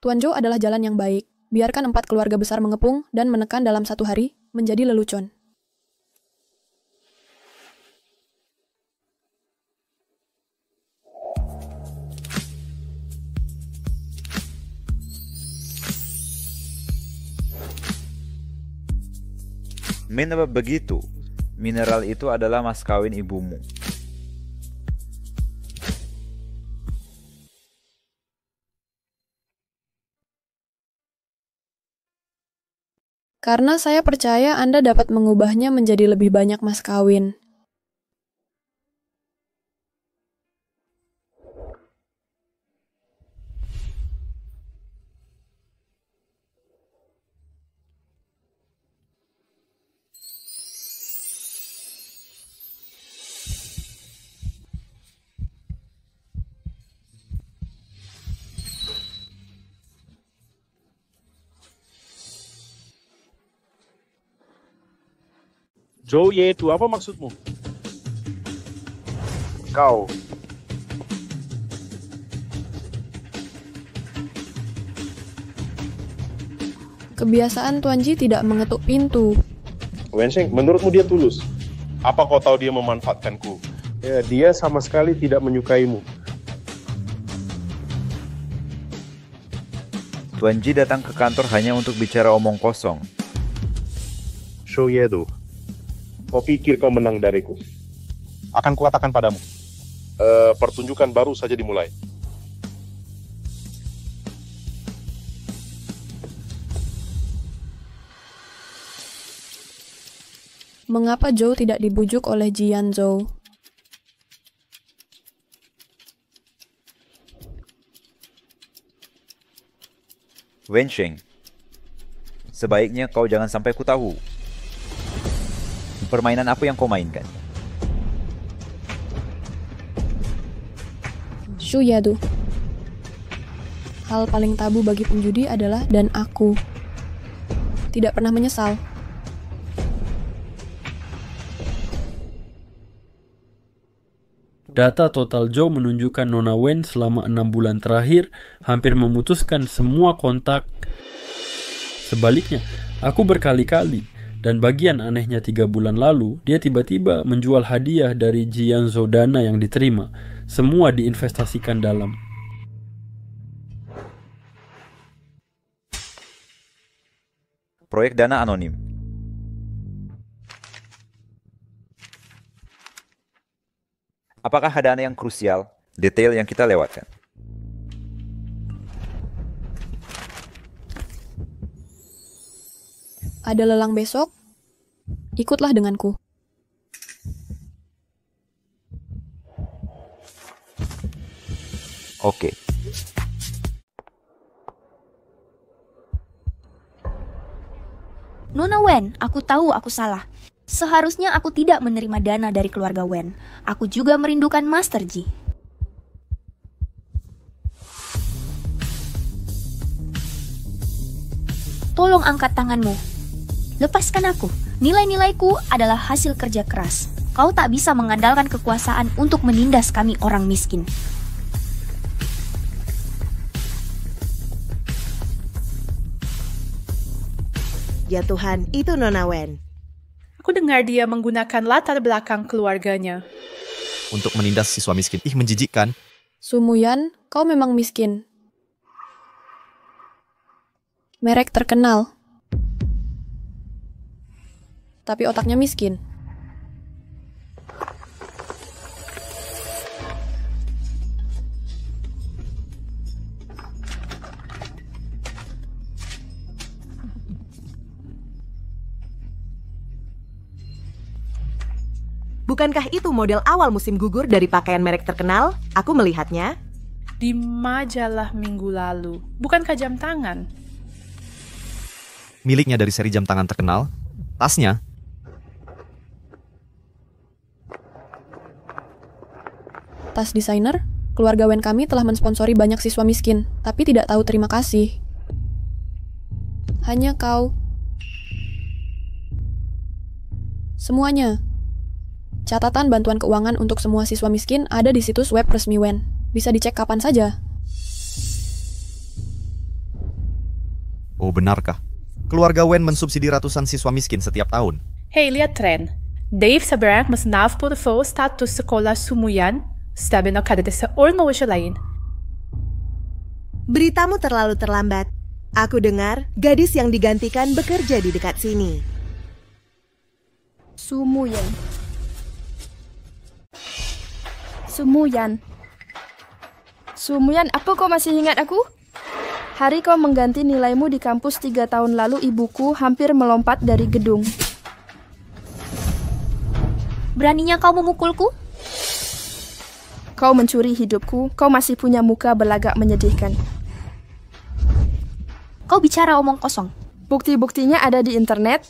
Tuan Zhou adalah jalan yang baik. Biarkan 4 keluarga besar mengepung dan menekan dalam 1 hari menjadi lelucon. Menurut begitu, mineral itu adalah mas kawin ibumu. Karena saya percaya Anda dapat mengubahnya menjadi lebih banyak mas kawin. Zhou Yedu, apa maksudmu? Kau. Kebiasaan Tuan Ji tidak mengetuk pintu. Wensheng, menurutmu dia tulus? Apa kau tahu dia memanfaatkanku? Ya, dia sama sekali tidak menyukaimu. Tuan Ji datang ke kantor hanya untuk bicara omong kosong. Zhou Yedu, kau pikir kau menang dariku? Akan kukatakan padamu. Pertunjukan baru saja dimulai. Mengapa Zhou tidak dibujuk oleh Ji Yanzhou? Wensheng, sebaiknya kau jangan sampai ku tahu. Permainan apa yang kau mainkan? Zhou Yedu. Hal paling tabu bagi penjudi adalah dan aku. Tidak pernah menyesal. Data total Zhou menunjukkan Nona Wen selama 6 bulan terakhir hampir memutuskan semua kontak. Sebaliknya, aku berkali-kali. Dan bagian anehnya 3 bulan lalu, dia tiba-tiba menjual hadiah dari Ji Yanzhou dana yang diterima. Semua diinvestasikan dalam. Proyek dana anonim. Apakah ada dana yang krusial, detail yang kita lewatkan? Ada lelang besok? Ikutlah denganku. Oke. Nona Wen, aku tahu aku salah. Seharusnya aku tidak menerima dana dari keluarga Wen. Aku juga merindukan Master Ji. Tolong angkat tanganmu. Lepaskan aku. Nilai-nilaiku adalah hasil kerja keras. Kau tak bisa mengandalkan kekuasaan untuk menindas kami orang miskin. Ya Tuhan, itu Nona Wen. Aku dengar dia menggunakan latar belakang keluarganya. Untuk menindas siswa miskin. Ih, menjijikkan. Sumuyan, kau memang miskin. Merek terkenal. Tapi otaknya miskin. Bukankah itu model awal musim gugur dari pakaian merek terkenal? Aku melihatnya. Di majalah minggu lalu. Bukankah jam tangan? Miliknya dari seri jam tangan terkenal. Tasnya. Tas desainer, keluarga Wen kami telah mensponsori banyak siswa miskin, tapi tidak tahu terima kasih. Hanya kau. Semuanya. Catatan bantuan keuangan untuk semua siswa miskin ada di situs web resmi Wen. Bisa dicek kapan saja. Oh, benarkah? Keluarga Wen mensubsidi ratusan siswa miskin setiap tahun. Hei, lihat tren. Dave seberang masnaf portfo status sekolah Sumuyan. Stabi na kada sa ornosya lain. Beritamu terlalu terlambat. Aku dengar gadis yang digantikan bekerja di dekat sini. Sumuyan. Sumuyan. Sumuyan, apa kau masih ingat aku? Hari kau mengganti nilaimu di kampus 3 tahun lalu, ibuku hampir melompat dari gedung. Beraninya kau memukulku? Kau mencuri hidupku, kau masih punya muka belagak menyedihkan. Kau bicara omong kosong. Bukti-buktinya ada di internet.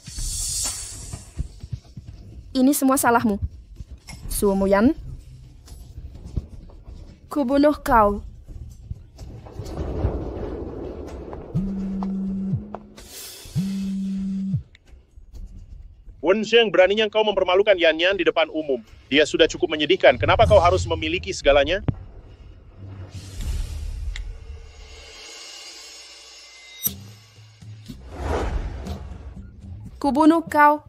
Ini semua salahmu. Sumuyan. Kubunuh kau. Wen Sheng, beraninya kau mempermalukan Yan Yan di depan umum. Dia sudah cukup menyedihkan. Kenapa kau harus memiliki segalanya? Kubunuh kau.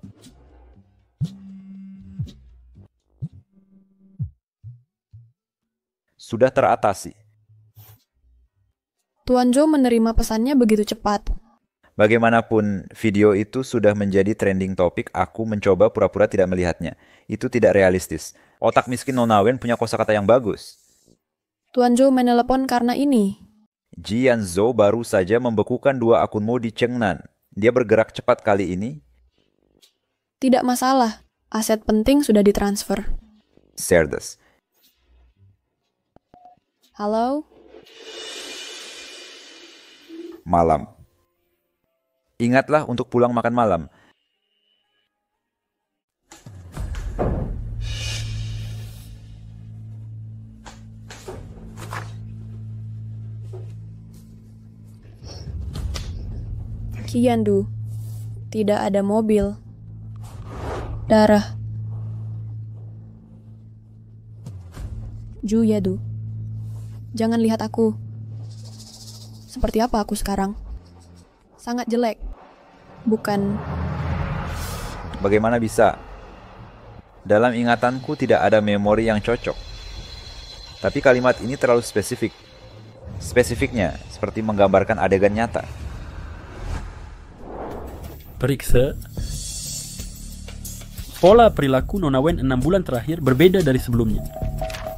Sudah teratasi. Tuan Zhou menerima pesannya begitu cepat. Bagaimanapun, video itu sudah menjadi trending topik, aku mencoba pura-pura tidak melihatnya. Itu tidak realistis. Otak miskin Nona Wen punya kosakata yang bagus. Tuan Zhou menelepon karena ini. Ji Yanzhou baru saja membekukan 2 akunmu di Chengnan. Dia bergerak cepat kali ini. Tidak masalah, aset penting sudah ditransfer. Cerdas. Halo? Malam. Ingatlah untuk pulang makan malam. Qiandu, tidak ada mobil. Darah. Ju Yadu, jangan lihat aku. Seperti apa aku sekarang? Sangat jelek. Bukan. Bagaimana bisa? Dalam ingatanku tidak ada memori yang cocok. Tapi kalimat ini terlalu spesifik. Spesifiknya seperti menggambarkan adegan nyata. Periksa. Pola perilaku Nona Wen 6 bulan terakhir berbeda dari sebelumnya.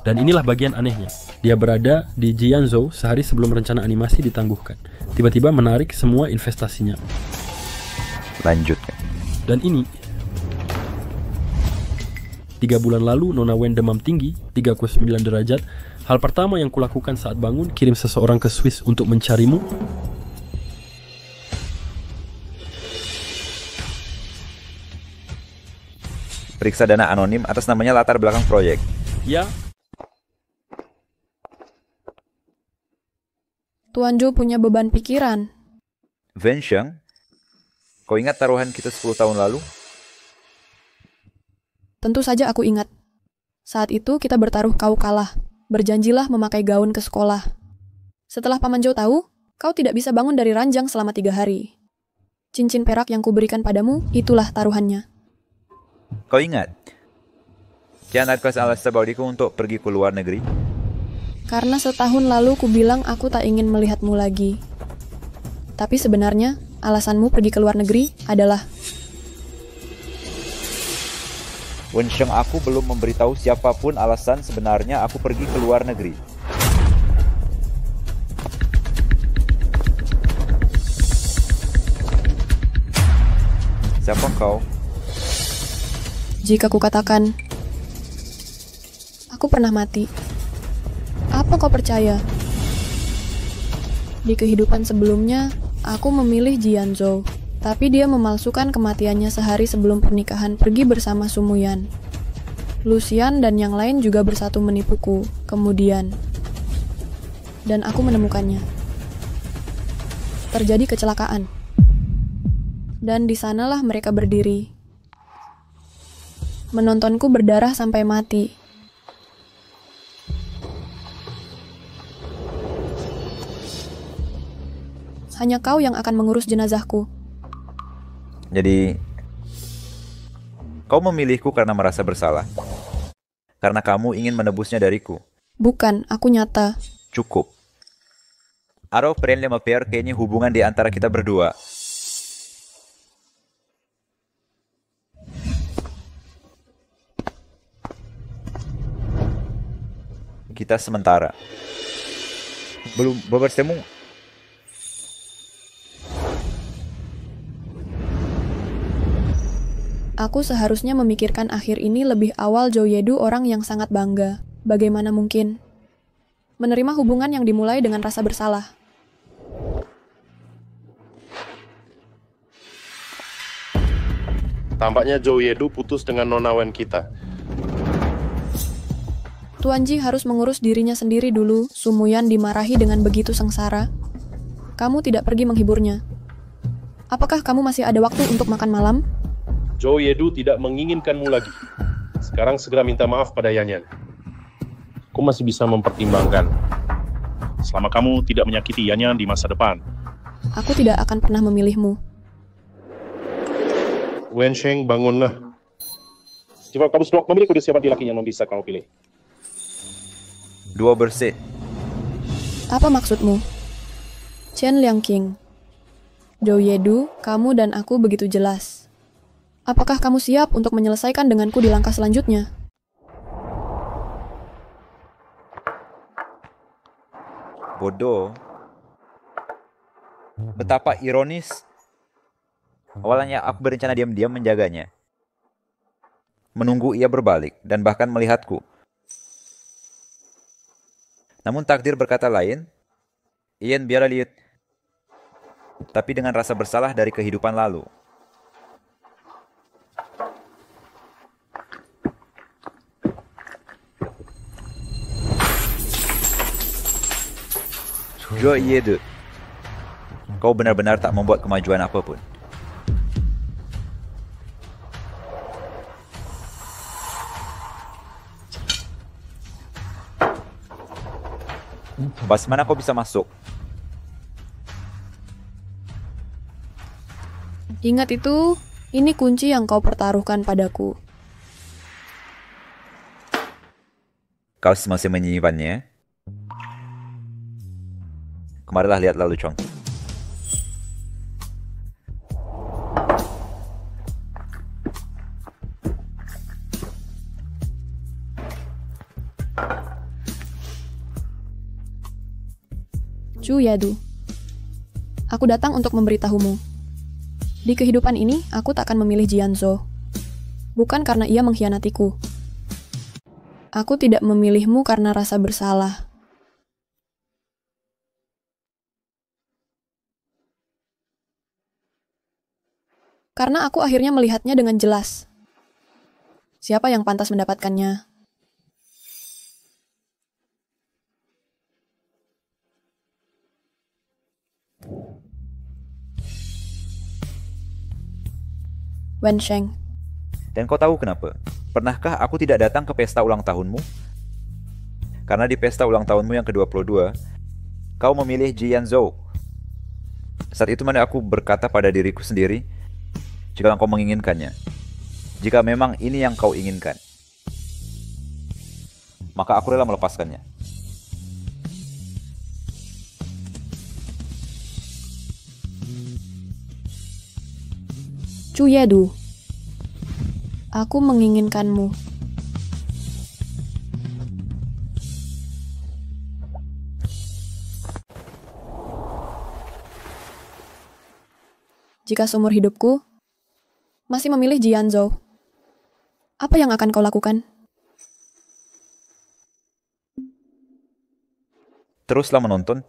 Dan inilah bagian anehnya. Dia berada di Ji Yanzhou sehari sebelum rencana animasi ditangguhkan. Tiba-tiba menarik semua investasinya. Lanjutkan. Dan ini 3 bulan lalu Nona Wen demam tinggi 39 derajat. Hal pertama yang kulakukan saat bangun, kirim seseorang ke Swiss untuk mencarimu. memeriksa dana anonim atas namanya latar belakang proyek. Ya, Tuan Zhou punya beban pikiran. Wensheng, kau ingat taruhan kita 10 tahun lalu? Tentu saja aku ingat. Saat itu kita bertaruh kau kalah. Berjanjilah memakai gaun ke sekolah. Setelah Paman Zhou tahu, kau tidak bisa bangun dari ranjang selama 3 hari. Cincin perak yang kuberikan padamu, itulah taruhannya. Kau ingat? Kian atas alasan bauriku untuk pergi ke luar negeri? Karena setahun lalu ku bilang aku tak ingin melihatmu lagi. Tapi sebenarnya, alasanmu pergi ke luar negeri adalah... Wensheng, aku belum memberitahu siapapun alasan sebenarnya aku pergi ke luar negeri. Siapa kau? Jika ku katakan, aku pernah mati, apa kau percaya? Di kehidupan sebelumnya, aku memilih Jian Zhou, tapi dia memalsukan kematiannya sehari sebelum pernikahan pergi bersama Sumuyan. Lucian dan yang lain juga bersatu menipuku, kemudian. Dan aku menemukannya. Terjadi kecelakaan. Dan di sanalah mereka berdiri. Menontonku berdarah sampai mati. Hanya kau yang akan mengurus jenazahku. Jadi, kau memilihku karena merasa bersalah? Karena kamu ingin menebusnya dariku? Bukan, aku nyata. Cukup. Aro pren per kayaknya hubungan di antara kita berdua. Kita sementara belum bertemu. Aku seharusnya memikirkan akhir ini lebih awal. Zhou Yedu orang yang sangat bangga. Bagaimana mungkin menerima hubungan yang dimulai dengan rasa bersalah? Tampaknya Zhou Yedu putus dengan Nona Wen kita. Tuan Ji harus mengurus dirinya sendiri dulu. Sumuyan dimarahi dengan begitu sengsara. Kamu tidak pergi menghiburnya. Apakah kamu masih ada waktu untuk makan malam? Zhou Yedu tidak menginginkanmu lagi. Sekarang segera minta maaf pada Yanyan. Aku masih bisa mempertimbangkan. Selama kamu tidak menyakiti Yanyan di masa depan. Aku tidak akan pernah memilihmu. Wensheng, bangunlah. Cepat kamu semua memilih siapa laki yang bisa kamu pilih. 2 bersih. Apa maksudmu? Chen Liangqing. Zhou Yedu, kamu dan aku begitu jelas. Apakah kamu siap untuk menyelesaikan denganku di langkah selanjutnya? Bodoh. Betapa ironis. Awalnya aku berencana diam-diam menjaganya. Menunggu ia berbalik dan bahkan melihatku. Namun takdir berkata lain. Ian biarlah lihat. Tapi dengan rasa bersalah dari kehidupan lalu. Zhou Yedu, kau benar-benar tak membuat kemajuan apapun. Pas mana kau bisa masuk? Ingat itu, ini kunci yang kau pertaruhkan padaku. Kau masih menyimpannya? Kemarilah lihat lalu, Chong. Zhou Yedu, aku datang untuk memberitahumu. Di kehidupan ini, aku tak akan memilih Jian Zhou. Bukan karena ia mengkhianatiku. Aku tidak memilihmu karena rasa bersalah. Karena aku akhirnya melihatnya dengan jelas. Siapa yang pantas mendapatkannya? Wensheng. Dan kau tahu kenapa? Pernahkah aku tidak datang ke pesta ulang tahunmu? Karena di pesta ulang tahunmu yang ke-22, kau memilih Ji Yanzhou. Saat itu mana aku berkata pada diriku sendiri, jika engkau menginginkannya, jika memang ini yang kau inginkan, maka aku rela melepaskannya. Chu Yedu, aku menginginkanmu. Jika seumur hidupku masih memilih Ji Yanzhou, apa yang akan kau lakukan? Teruslah menonton.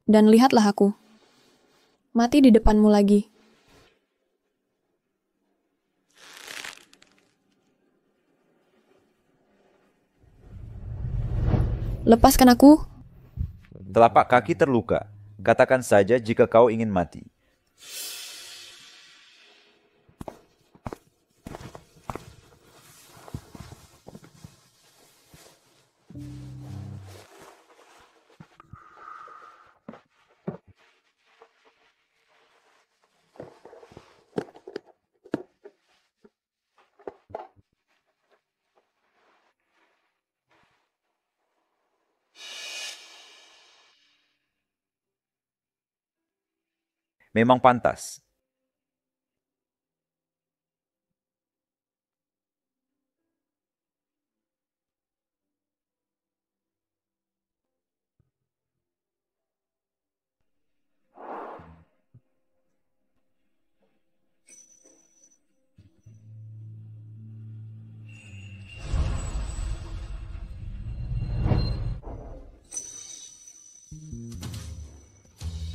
Dan lihatlah aku, mati di depanmu lagi. Lepaskan aku. Telapak kaki terluka. Katakan saja jika kau ingin mati. Memang pantas.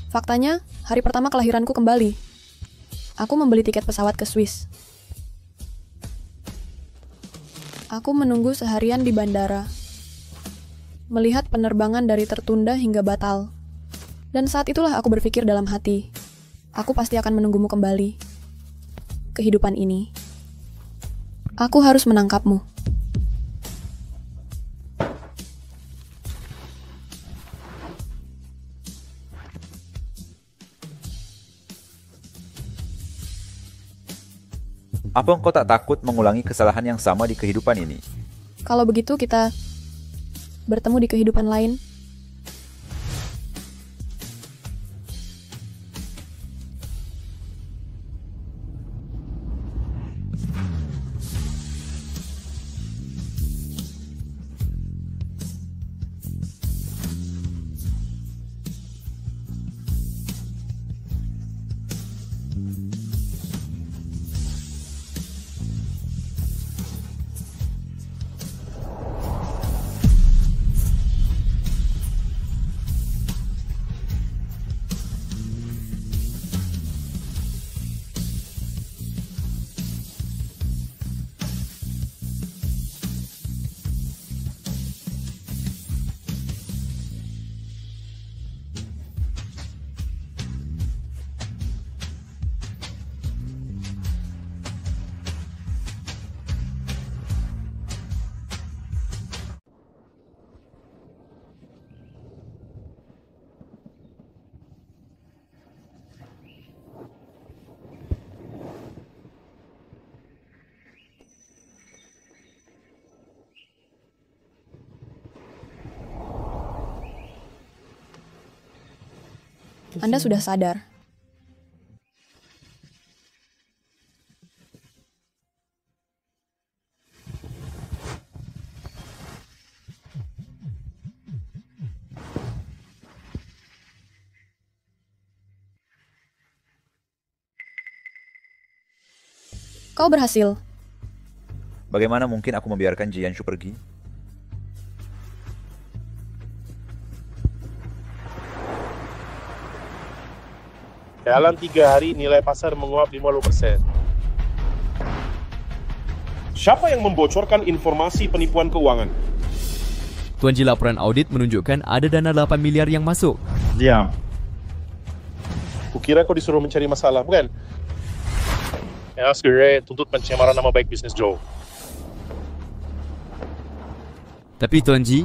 Faktanya, hari pertama kelahiranku kembali. Aku membeli tiket pesawat ke Swiss. Aku menunggu seharian di bandara, melihat penerbangan dari tertunda hingga batal. Dan saat itulah aku berpikir dalam hati, aku pasti akan menunggumu kembali. Kehidupan ini, aku harus menangkapmu. Apa engkau tak takut mengulangi kesalahan yang sama di kehidupan ini? Kalau begitu kita bertemu di kehidupan lain. Anda sudah sadar. Kau berhasil. Bagaimana mungkin aku membiarkan Ji Yanshu pergi? Dalam 3 hari nilai pasar menguap 50%. Siapa yang membocorkan informasi penipuan keuangan? Tuan Ji, laporan audit menunjukkan ada dana 8 miliar yang masuk. Diam. Kukira kau disuruh mencari masalah, bukan? Ya, segera tuntut pencemaran nama baik bisnis Joe. Tapi Tuan Ji,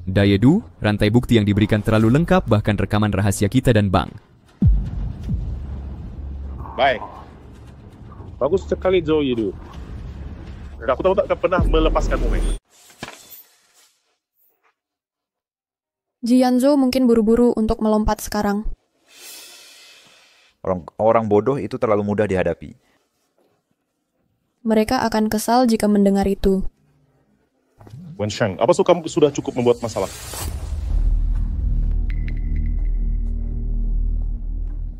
Dayedu, rantai bukti yang diberikan terlalu lengkap, bahkan rekaman rahasia kita dan bank. Baik. Bagus sekali Joe Yedu. Dan aku tahu tak akan pernah melepaskanmu, Mei. Ji Yanzhou mungkin buru-buru untuk melompat sekarang. Orang bodoh itu terlalu mudah dihadapi. Mereka akan kesal jika mendengar itu. Wensheng, apa kamu sudah cukup membuat masalah?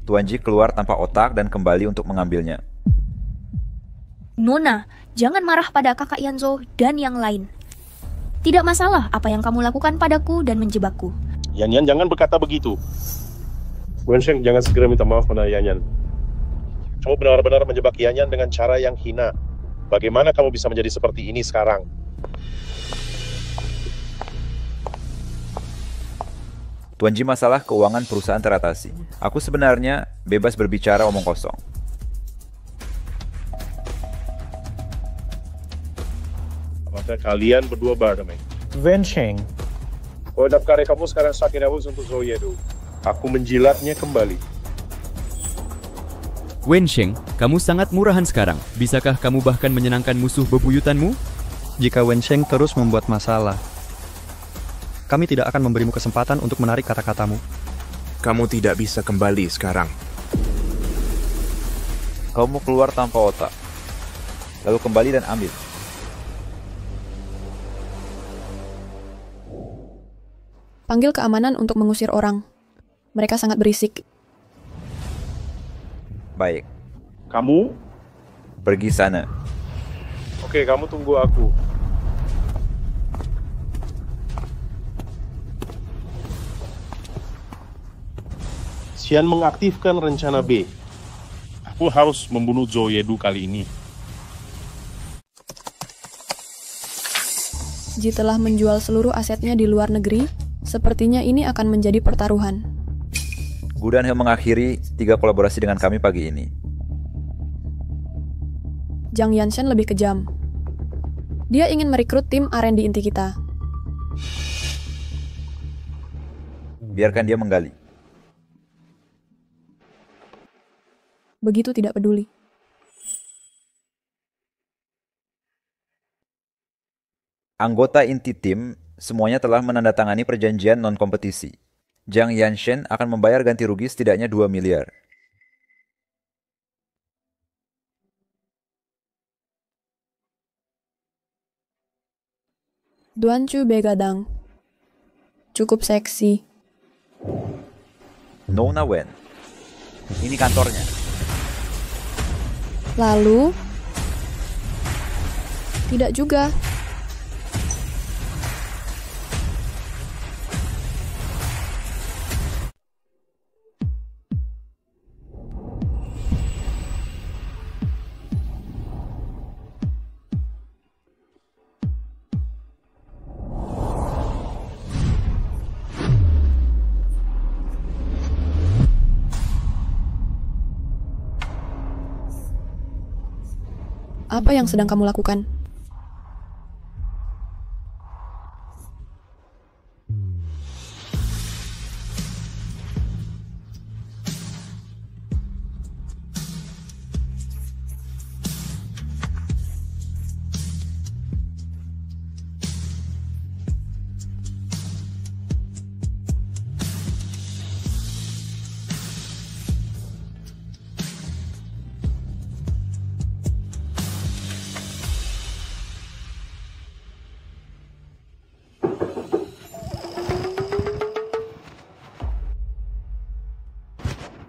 Tuan Ji keluar tanpa otak dan kembali untuk mengambilnya. Nona, jangan marah pada kakak Yanzhou dan yang lain. Tidak masalah apa yang kamu lakukan padaku dan menjebakku. Yanyan, jangan berkata begitu. Wensheng, jangan segera minta maaf pada Yanyan. Kamu benar-benar menjebak Yanyan dengan cara yang hina. Bagaimana kamu bisa menjadi seperti ini sekarang? Tuan Ji, masalah keuangan perusahaan teratasi. Aku sebenarnya bebas berbicara omong kosong. Apakah kalian berdua berdamai? Wensheng. Daftar kamu sekarang sakit habis untuk Zhou Yedu. Aku menjilatnya kembali. Wensheng, kamu sangat murahan sekarang. Bisakah kamu bahkan menyenangkan musuh bebuyutanmu? Jika Wensheng terus membuat masalah, kami tidak akan memberimu kesempatan untuk menarik kata-katamu. Kamu tidak bisa kembali sekarang. Kamu keluar tanpa otak. Lalu kembali dan ambil. Panggil keamanan untuk mengusir orang. Mereka sangat berisik. Baik. Kamu? Pergi sana. Oke, kamu tunggu aku. Xian mengaktifkan rencana B. Aku harus membunuh Zhou Yedu kali ini. Ji telah menjual seluruh asetnya di luar negeri. Sepertinya ini akan menjadi pertaruhan. Gu Dan He mengakhiri 3 kolaborasi dengan kami pagi ini. Zhang Yanshen lebih kejam. Dia ingin merekrut tim R&D inti kita. Biarkan dia menggali. Begitu tidak peduli. Anggota inti tim semuanya telah menandatangani perjanjian non-kompetisi. Zhang Yanshen akan membayar ganti rugi setidaknya 2 miliar. Duan Chu Begadang. Cukup seksi. Nona Wen. Ini kantornya. Lalu? Tidak juga. Apa yang sedang kamu lakukan?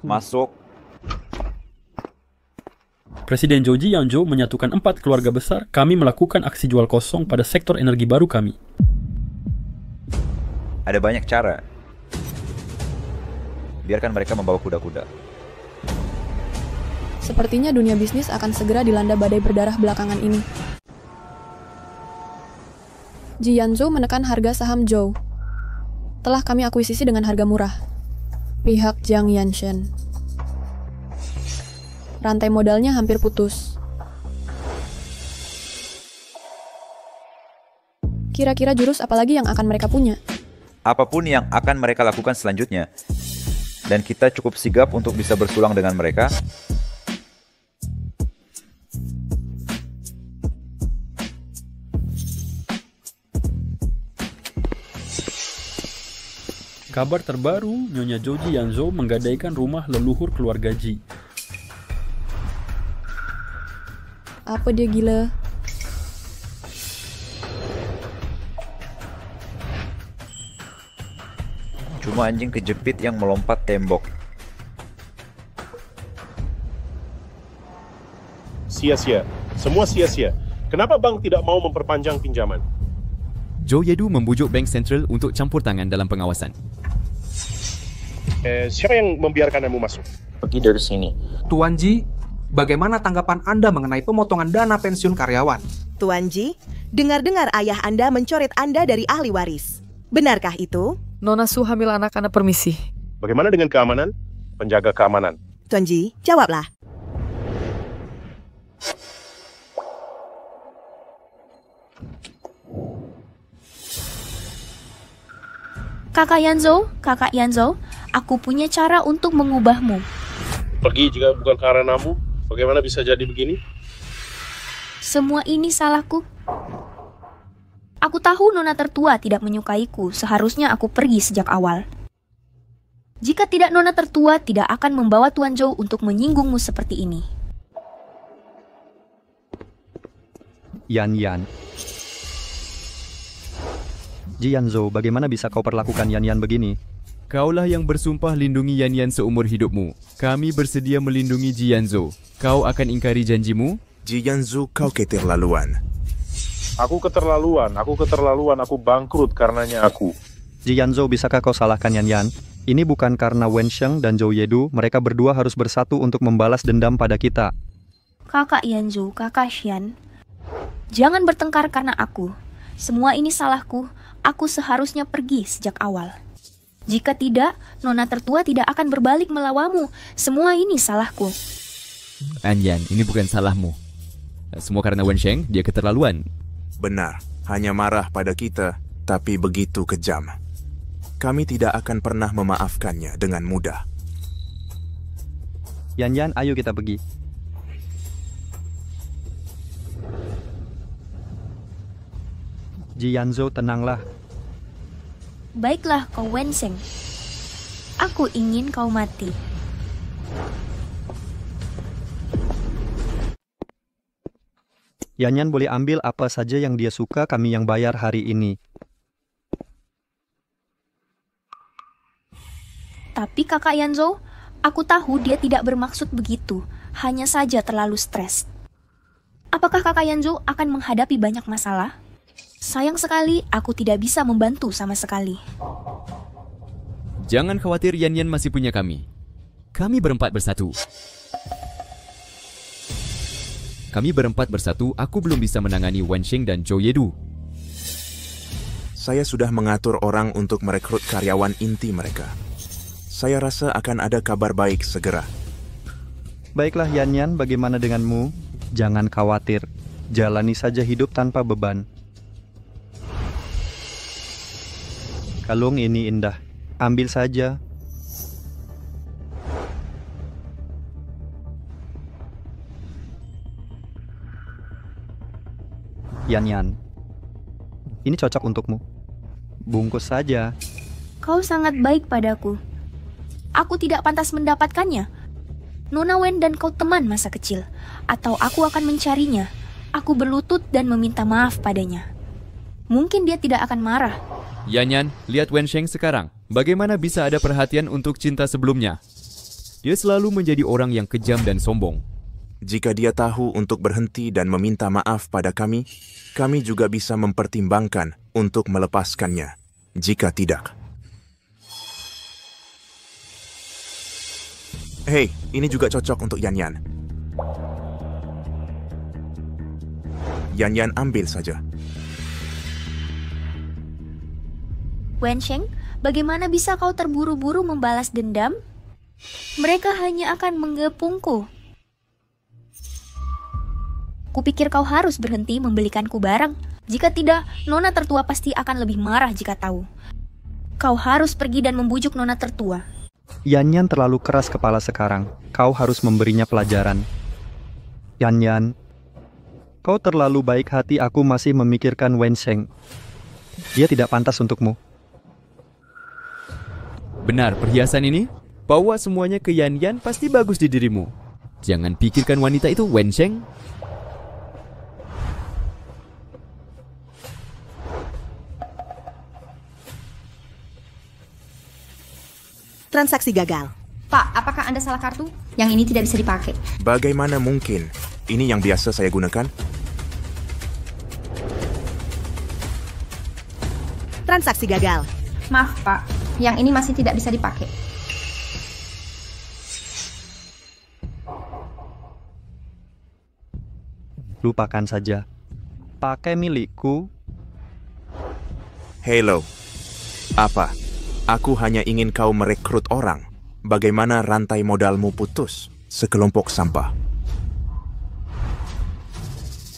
Masuk. Presiden Ji Yanzhou menyatukan 4 keluarga besar. Kami melakukan aksi jual kosong pada sektor energi baru kami. Ada banyak cara. Biarkan mereka membawa kuda-kuda. Sepertinya dunia bisnis akan segera dilanda badai berdarah belakangan ini. Ji Yanzhou menekan harga saham Zhou. Telah kami akuisisi dengan harga murah. Pihak Jiang Yanshen. Rantai modalnya hampir putus. Kira-kira jurus apa lagi yang akan mereka punya? Apapun yang akan mereka lakukan selanjutnya. Dan kita cukup sigap untuk bisa bersulang dengan mereka. Kabar terbaru, Nyonya Zhou Jiyanzhou menggadaikan rumah leluhur keluarga Ji. Apa dia gila? Cuma anjing kejepit yang melompat tembok. Sia-sia. Semua sia-sia. Kenapa bank tidak mau memperpanjang pinjaman? Zhou Yedu membujuk Bank Sentral untuk campur tangan dalam pengawasan. Siapa yang membiarkan kamu masuk? Pergi dari sini. Tuan Ji, bagaimana tanggapan Anda mengenai pemotongan dana pensiun karyawan? Tuan Ji, dengar-dengar ayah Anda mencoret Anda dari ahli waris. Benarkah itu? Nona Su hamil anak, Anda permisi. Bagaimana dengan keamanan? Penjaga keamanan. Tuan Ji, jawablah. Kakak Yanzhou, aku punya cara untuk mengubahmu. Pergi jika bukan karenamu. Bagaimana bisa jadi begini? Semua ini salahku. Aku tahu nona tertua tidak menyukaiku, seharusnya aku pergi sejak awal. Jika tidak, nona tertua tidak akan membawa Tuan Zhou untuk menyinggungmu seperti ini. Yan. Ji Yanzhou, bagaimana bisa kau perlakukan Yan begini? Kaulah yang bersumpah lindungi Yan seumur hidupmu. Kami bersedia melindungi Ji Yanzhou. Kau akan ingkari janjimu? Ji Yanzhou, kau keterlaluan. Aku keterlaluan, aku bangkrut karenanya aku. Ji Yanzhou, bisakah kau salahkan Yan? Ini bukan karena Wensheng dan Zhou Yedu, mereka berdua harus bersatu untuk membalas dendam pada kita. Kakak Yanzhou, kakak Xian, jangan bertengkar karena aku. Semua ini salahku. Aku seharusnya pergi sejak awal. Jika tidak, nona tertua tidak akan berbalik melawanmu. Semua ini salahku. Anyan, ini bukan salahmu. Semua karena Wensheng, dia keterlaluan. Benar, hanya marah pada kita, tapi begitu kejam. Kami tidak akan pernah memaafkannya dengan mudah. Yan, ayo kita pergi. Ji Yanzhou, tenanglah. Baiklah kau Wensheng. Aku ingin kau mati. Yan boleh ambil apa saja yang dia suka, kami yang bayar hari ini. Tapi kakak Yanzhou, aku tahu dia tidak bermaksud begitu. Hanya saja terlalu stres. Apakah kakak Yanzhou akan menghadapi banyak masalah? Sayang sekali, aku tidak bisa membantu sama sekali. Jangan khawatir, Yan masih punya kami. Kami berempat bersatu. Aku belum bisa menangani Wensheng dan Zhou Yedu. Saya sudah mengatur orang untuk merekrut karyawan inti mereka. Saya rasa akan ada kabar baik segera. Baiklah Yan, bagaimana denganmu? Jangan khawatir, jalani saja hidup tanpa beban. Kalung ini indah, ambil saja. Yan, ini cocok untukmu. Bungkus saja. Kau sangat baik padaku. Aku tidak pantas mendapatkannya. Nona Wen dan kau teman masa kecil. Atau aku akan mencarinya. Aku berlutut dan meminta maaf padanya. Mungkin dia tidak akan marah. Yan, lihat Wensheng sekarang. Bagaimana bisa ada perhatian untuk cinta sebelumnya? Dia selalu menjadi orang yang kejam dan sombong. Jika dia tahu untuk berhenti dan meminta maaf pada kami juga bisa mempertimbangkan untuk melepaskannya. Jika tidak. Hei, ini juga cocok untuk Yan. Yan ambil saja. Wensheng, bagaimana bisa kau terburu-buru membalas dendam? Mereka hanya akan mengepungku. Kupikir kau harus berhenti membelikanku barang. Jika tidak, nona tertua pasti akan lebih marah jika tahu. Kau harus pergi dan membujuk nona tertua. Yanyan terlalu keras kepala sekarang. Kau harus memberinya pelajaran. Yanyan, kau terlalu baik hati. Aku masih memikirkan Wensheng. Dia tidak pantas untukmu. Benar, perhiasan ini? Bawa semuanya ke Yanyan pasti bagus di dirimu. Jangan pikirkan wanita itu, Wensheng. Transaksi gagal. Pak, apakah Anda salah kartu? Yang ini tidak bisa dipakai. Bagaimana mungkin? Ini yang biasa saya gunakan. Transaksi gagal. Maaf, Pak. Yang ini masih tidak bisa dipakai. Lupakan saja. Pakai milikku. Halo. Apa? Aku hanya ingin kau merekrut orang. Bagaimana rantai modalmu putus? Sekelompok sampah.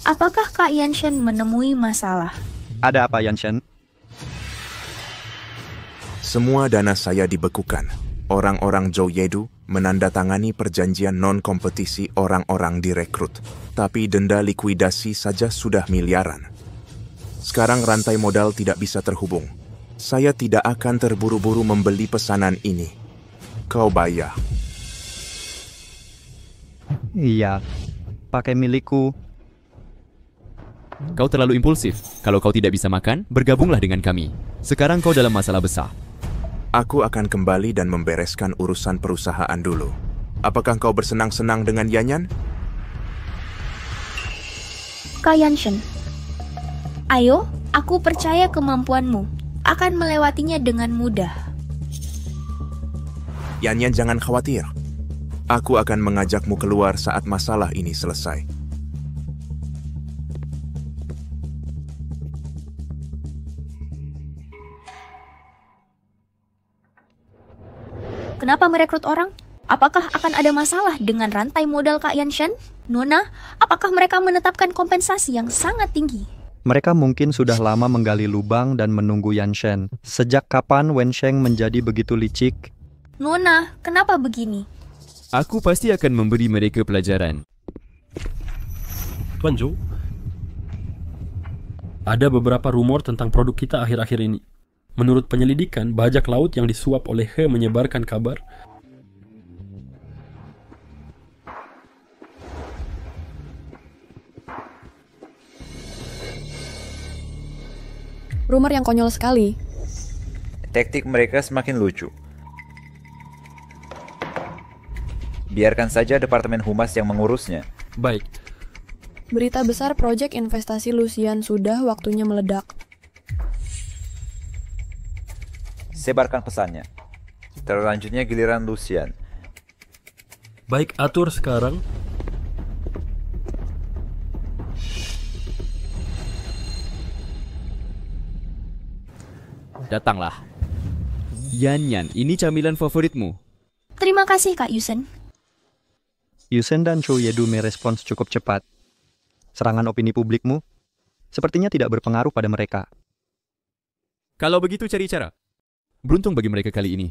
Apakah Kak Yanshen menemui masalah? Ada apa, Yanshen? Semua dana saya dibekukan. Orang-orang Zhou Yedu menandatangani perjanjian non-kompetisi orang-orang direkrut. Tapi denda likuidasi saja sudah miliaran. Sekarang rantai modal tidak bisa terhubung. Saya tidak akan terburu-buru membeli pesanan ini. Kau bayar. Iya, pakai milikku. Kau terlalu impulsif. Kalau kau tidak bisa makan, bergabunglah dengan kami. Sekarang kau dalam masalah besar. Aku akan kembali dan membereskan urusan perusahaan dulu. Apakah kau bersenang-senang dengan Yanyan? Kak Yanshen, ayo, aku percaya kemampuanmu. Akan melewatinya dengan mudah. Yanyan, jangan khawatir. Aku akan mengajakmu keluar saat masalah ini selesai. Kenapa merekrut orang? Apakah akan ada masalah dengan rantai modal Kak Yanshen? Nona, apakah mereka menetapkan kompensasi yang sangat tinggi? Mereka mungkin sudah lama menggali lubang dan menunggu Yanshen. Sejak kapan Wensheng menjadi begitu licik? Nona, kenapa begini? Aku pasti akan memberi mereka pelajaran. Tuan Zhou, ada beberapa rumor tentang produk kita akhir-akhir ini. Menurut penyelidikan, bajak laut yang disuap oleh He menyebarkan kabar. Rumor yang konyol sekali. Taktik mereka semakin lucu. Biarkan saja Departemen Humas yang mengurusnya. Baik. Berita besar proyek investasi Lucian sudah waktunya meledak. Sebarkan pesannya. Selanjutnya giliran Lucian. Baik, atur sekarang. Datanglah. Yanyan, ini camilan favoritmu. Terima kasih Kak Yusen. Yusen dan Zhou Yedu merespons cukup cepat. Serangan opini publikmu sepertinya tidak berpengaruh pada mereka. Kalau begitu cari cara. Beruntung bagi mereka kali ini.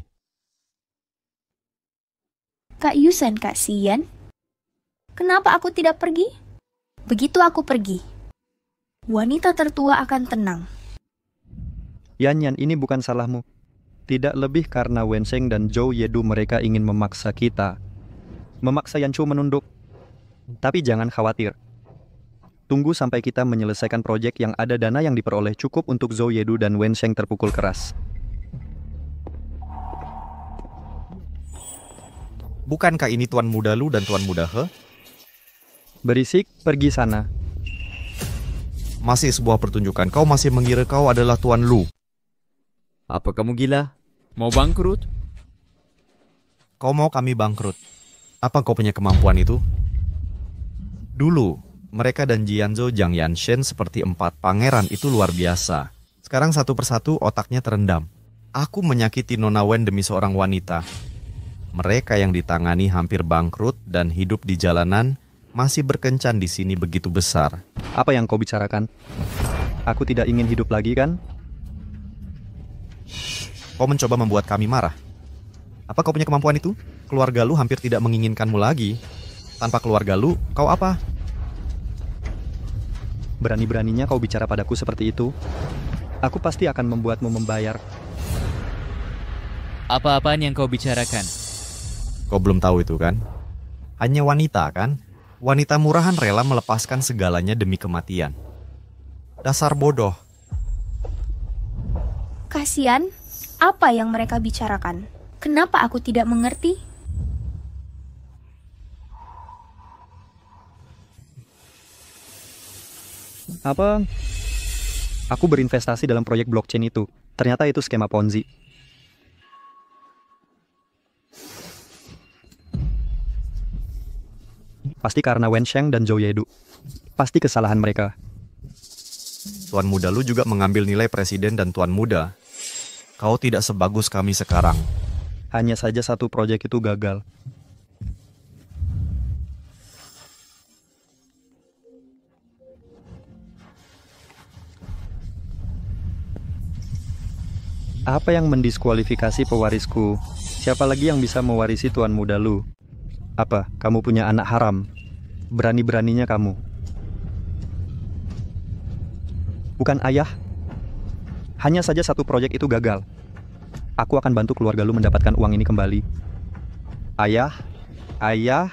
Kak Yusen, Kak Xian, kenapa aku tidak pergi? Begitu aku pergi, wanita tertua akan tenang. Yanyan, ini bukan salahmu. Tidak lebih karena Wensheng dan Zhou Yedu mereka ingin memaksa kita. Memaksa Yanchu menunduk. Tapi jangan khawatir. Tunggu sampai kita menyelesaikan proyek yang ada dana yang diperoleh cukup untuk Zhou Yedu dan Wensheng terpukul keras. Bukankah ini Tuan Muda Lu dan Tuan Muda He? Berisik, pergi sana. Masih sebuah pertunjukan. Kau masih mengira kau adalah Tuan Lu. Apa kamu gila? Mau bangkrut? Kau mau kami bangkrut? Apa kau punya kemampuan itu? Dulu, mereka dan Jianzhou Jiang Yanshen seperti 4 pangeran itu luar biasa. Sekarang satu persatu otaknya terendam. Aku menyakiti Nona Wen demi seorang wanita. Mereka yang ditangani hampir bangkrut dan hidup di jalanan masih berkencan di sini begitu besar. Apa yang kau bicarakan? Aku tidak ingin hidup lagi kan? Kau mencoba membuat kami marah. Apa kau punya kemampuan itu? Keluarga lu hampir tidak menginginkanmu lagi. Tanpa keluarga lu, kau apa? Berani-beraninya kau bicara padaku seperti itu. Aku pasti akan membuatmu membayar. Apa-apaan yang kau bicarakan? Kau belum tahu itu kan? Hanya wanita kan? Wanita murahan rela melepaskan segalanya demi kematian. Dasar bodoh. Kasian, apa yang mereka bicarakan? Kenapa aku tidak mengerti? Apa? Aku berinvestasi dalam proyek blockchain itu. Ternyata itu skema Ponzi. Pasti karena Wen Sheng dan Zhou Yedu. Pasti kesalahan mereka. Tuan muda lu juga mengambil nilai presiden dan tuan muda. Kau tidak sebagus kami sekarang. Hanya saja satu proyek itu gagal. Apa yang mendiskualifikasi pewarisku? Siapa lagi yang bisa mewarisi tuan muda lu? Apa, kamu punya anak haram? Berani-beraninya kamu. Bukan ayah. Hanya saja satu proyek itu gagal. Aku akan bantu keluarga lu mendapatkan uang ini kembali. Ayah.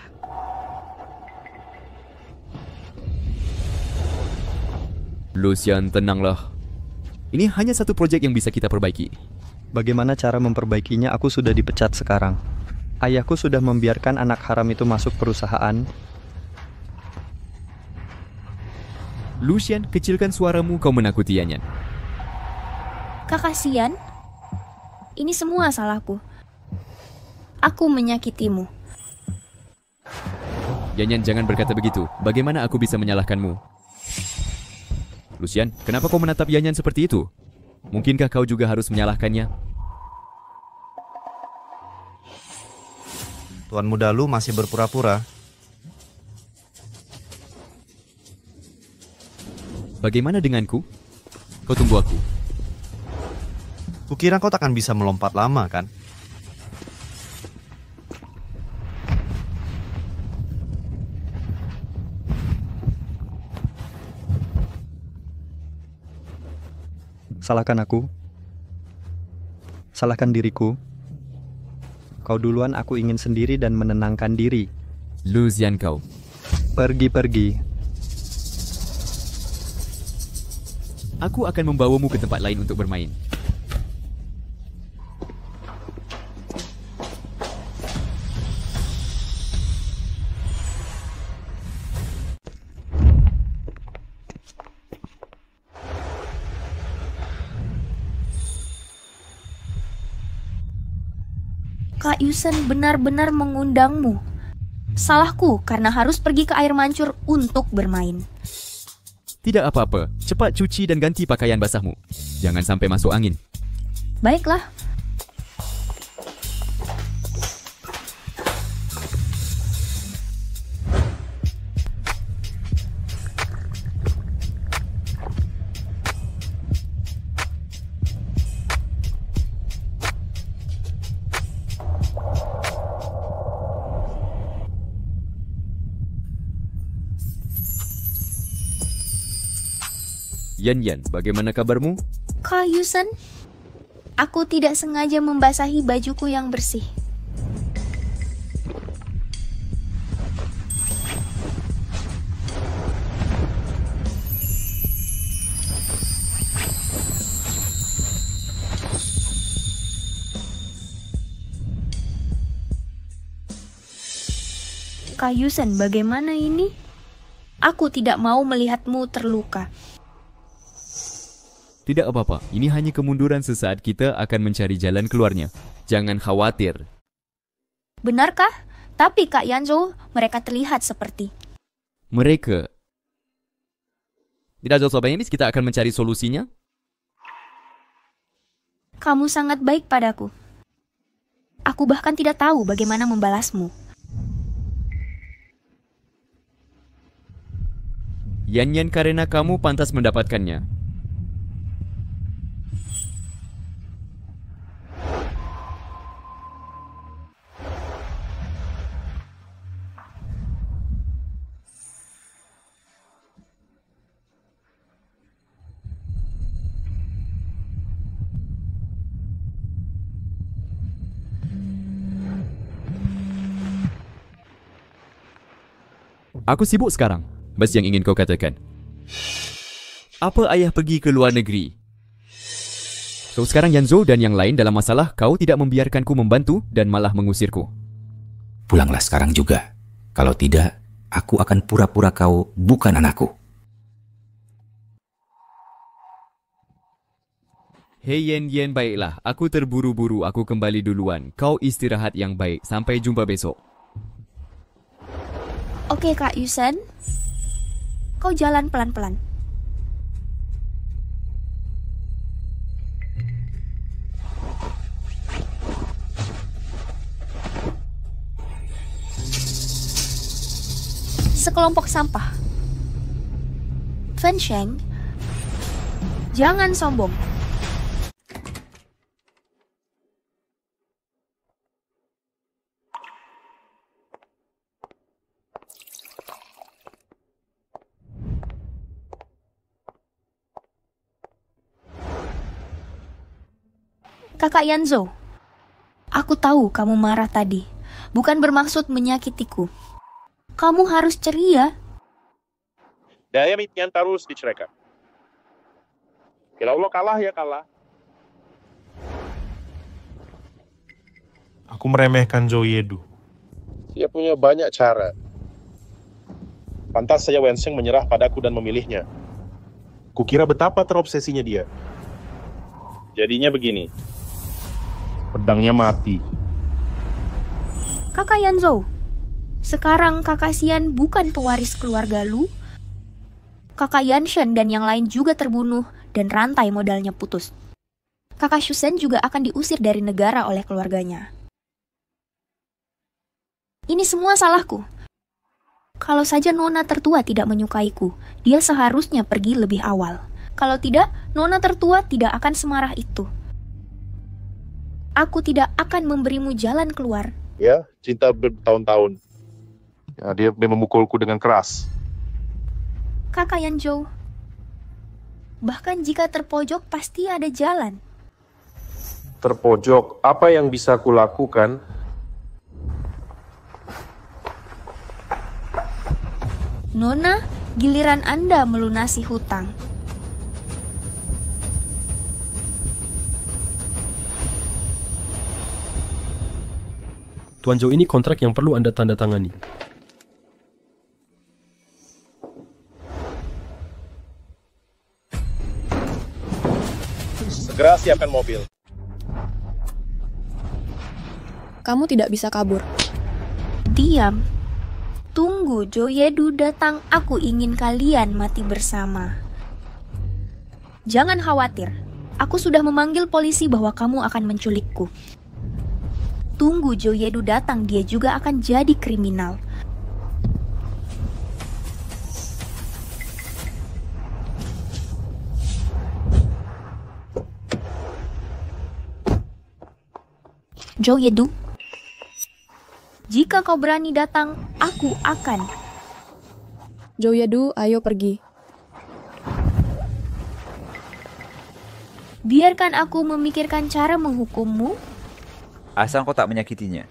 Lucian, tenanglah. Ini hanya satu proyek yang bisa kita perbaiki. Bagaimana cara memperbaikinya? Aku sudah dipecat sekarang. Ayahku sudah membiarkan anak haram itu masuk perusahaan. Lucian, kecilkan suaramu, kau menakuti Yanyan. Kakak Xian, ini semua salahku. Aku menyakitimu. Yanyan, jangan berkata begitu. Bagaimana aku bisa menyalahkanmu? Lucian, kenapa kau menatap Yanyan seperti itu? Mungkinkah kau juga harus menyalahkannya? Tuan muda lu masih berpura-pura. Bagaimana denganku? Kau tunggu aku. Kukira kau takkan bisa melompat lama kan? Salahkan aku. Salahkan diriku. Kau duluan, aku ingin sendiri dan menenangkan diri. Lucian kau. Pergi. Aku akan membawamu ke tempat lain untuk bermain. Kak Yusen benar-benar mengundangmu. Salahku karena harus pergi ke air mancur untuk bermain. Tidak apa-apa, cepat cuci dan ganti pakaian basahmu. Jangan sampai masuk angin. Baiklah. Yan, bagaimana kabarmu? Kak Yusen, aku tidak sengaja membasahi bajuku yang bersih. Kak Yusen, bagaimana ini? Aku tidak mau melihatmu terluka. Tidak apa-apa, ini hanya kemunduran sesaat, kita akan mencari jalan keluarnya. Jangan khawatir. Benarkah? Tapi Kak Yanzhou, mereka terlihat seperti... Mereka... Tidak jauh sobat ini, kita akan mencari solusinya. Kamu sangat baik padaku. Aku bahkan tidak tahu bagaimana membalasmu. Yan karena kamu pantas mendapatkannya. Aku sibuk sekarang. Bas yang ingin kau katakan. Apa ayah pergi ke luar negeri? So sekarang Yanzo dan yang lain dalam masalah, kau tidak membiarkanku membantu dan malah mengusirku. Pulanglah sekarang juga. Kalau tidak, aku akan pura-pura kau bukan anakku. Hei Yan, baiklah. Aku terburu-buru, aku kembali duluan. Kau istirahat yang baik. Sampai jumpa besok. Oke Kak Yusen, kau jalan pelan-pelan. Sekelompok sampah. Fensheng, jangan sombong. Kakak Yanzo, aku tahu kamu marah tadi. Bukan bermaksud menyakitiku. Kamu harus ceria. Daya mityan terus diceraikan. Kalau Allah kalah ya kalah. Aku meremehkan Zhou Yedu. Dia punya banyak cara. Pantas saja Wensheng menyerah padaku dan memilihnya. Kukira betapa terobsesinya dia. Jadinya begini. Pedangnya mati. Kakak Yanzo, sekarang Kakak Xian bukan pewaris keluarga Lu. Kakak Yanshen dan yang lain juga terbunuh dan rantai modalnya putus. Kakak Shusen juga akan diusir dari negara oleh keluarganya. Ini semua salahku. Kalau saja Nona tertua tidak menyukaiku, dia seharusnya pergi lebih awal. Kalau tidak, Nona tertua tidak akan semarah itu. Aku tidak akan memberimu jalan keluar. Ya, cinta bertahun-tahun. Ya, dia memukulku dengan keras. Kakak Yanzo, bahkan jika terpojok pasti ada jalan. Terpojok, apa yang bisa kulakukan? Nona, giliran Anda melunasi hutang. Tuan Zhou, ini kontrak yang perlu Anda tanda tangani. Segera siapkan mobil. Kamu tidak bisa kabur. Diam. Tunggu Zhou Yedu datang, aku ingin kalian mati bersama. Jangan khawatir, aku sudah memanggil polisi bahwa kamu akan menculikku. Tunggu Zhou Yedu datang, dia juga akan jadi kriminal. Zhou Yedu, jika kau berani datang, aku akan. Zhou Yedu, ayo pergi. Biarkan aku memikirkan cara menghukummu. Asal kau tak menyakitinya.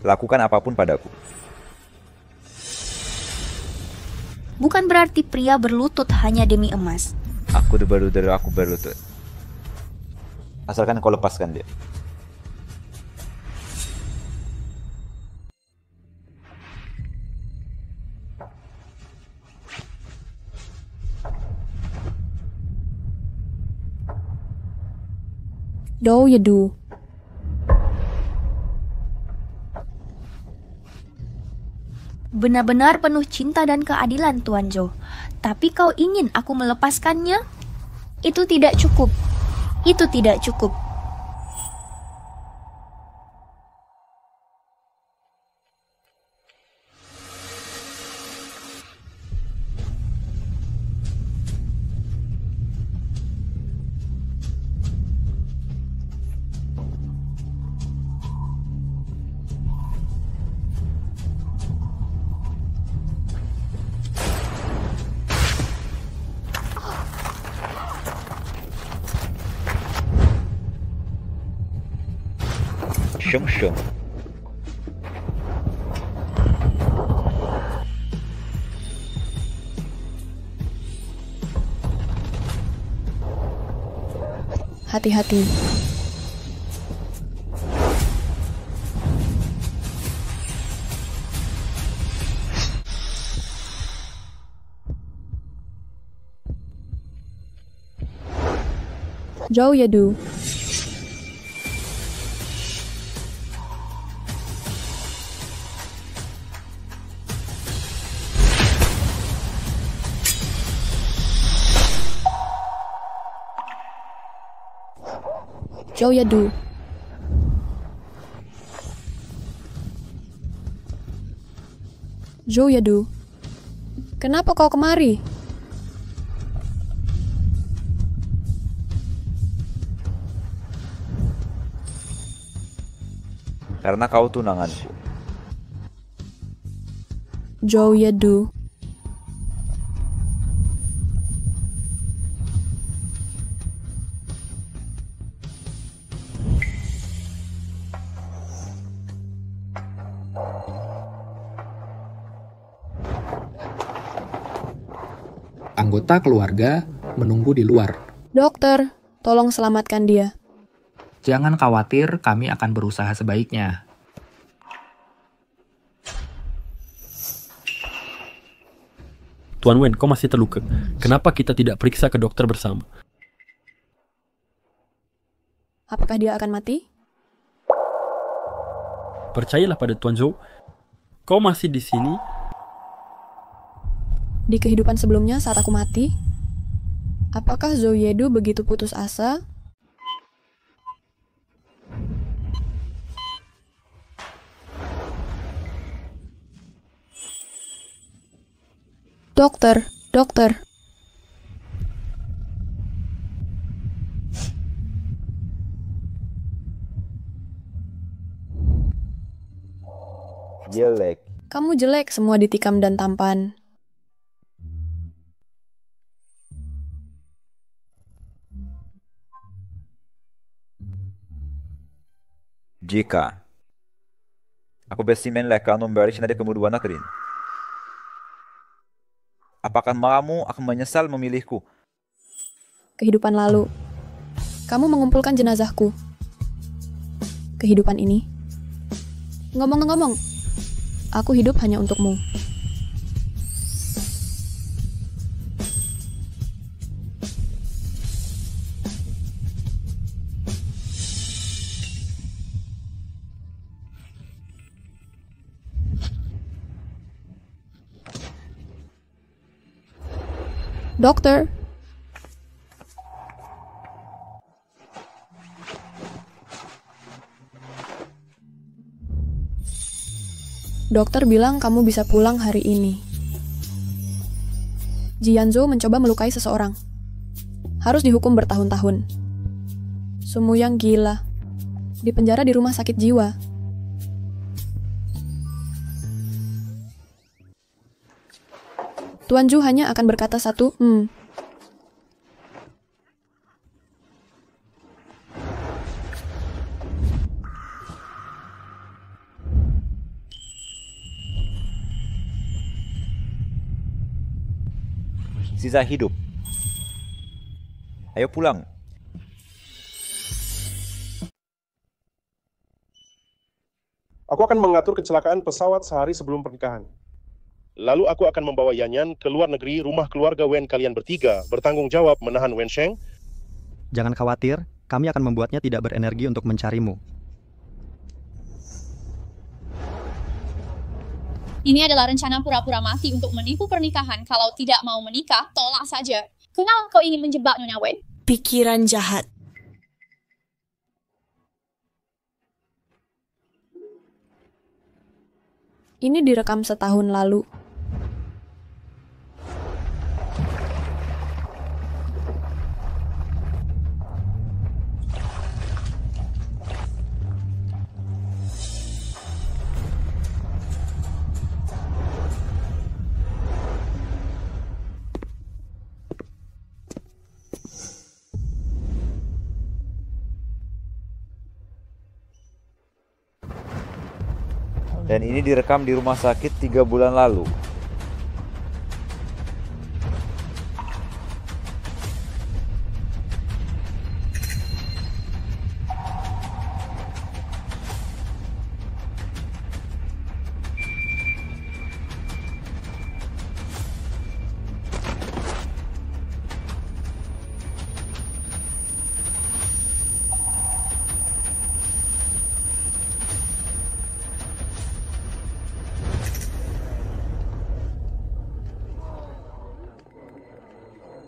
Lakukan apapun padaku. Bukan berarti pria berlutut hanya demi emas. Aku berlutut. Asalkan kau lepaskan dia. Zhou Yedu. Benar-benar penuh cinta dan keadilan, Tuan Zhou. Tapi kau ingin aku melepaskannya? Itu tidak cukup. Itu tidak cukup. Shung. Hati-hati. Zhou Yedu. Zhou Yedu. Zhou Yedu. Kenapa kau kemari? Karena kau tunanganku. Zhou Yedu. Anggota keluarga menunggu di luar. Dokter, tolong selamatkan dia. Jangan khawatir, kami akan berusaha sebaiknya. Tuan Wen, kau masih terluka. Kenapa kita tidak periksa ke dokter bersama? Apakah dia akan mati? Percayalah pada Tuan Zhou. Kau masih di sini. Di kehidupan sebelumnya saat aku mati, apakah Zhou Yedu begitu putus asa? Dokter. Jelek. Kamu jelek, semua ditikam dan tampan. Jika aku bersimenlah kamu memberi nada kemuduan nakerin. Apakah kamu akan menyesal memilihku? Kehidupan lalu, kamu mengumpulkan jenazahku. Kehidupan ini, ngomong-ngomong, aku hidup hanya untukmu. Dokter. Dokter bilang kamu bisa pulang hari ini. Jianzhou mencoba melukai seseorang. Harus dihukum bertahun-tahun. Sumuyang gila. Dipenjara di rumah sakit jiwa. Tuan Zhu hanya akan berkata satu, Sisa hidup. Ayo pulang. Aku akan mengatur kecelakaan pesawat sehari sebelum pernikahan. Lalu aku akan membawa Yanyan ke luar negeri, rumah keluarga Wen kalian bertiga, bertanggung jawab menahan Wensheng. Jangan khawatir, kami akan membuatnya tidak berenergi untuk mencarimu. Ini adalah rencana pura-pura mati untuk menipu pernikahan. Kalau tidak mau menikah, tolak saja. Kenapa kau ingin menjebak Nyonya Wen? Pikiran jahat. Ini direkam setahun lalu. Dan ini direkam di rumah sakit 3 bulan lalu.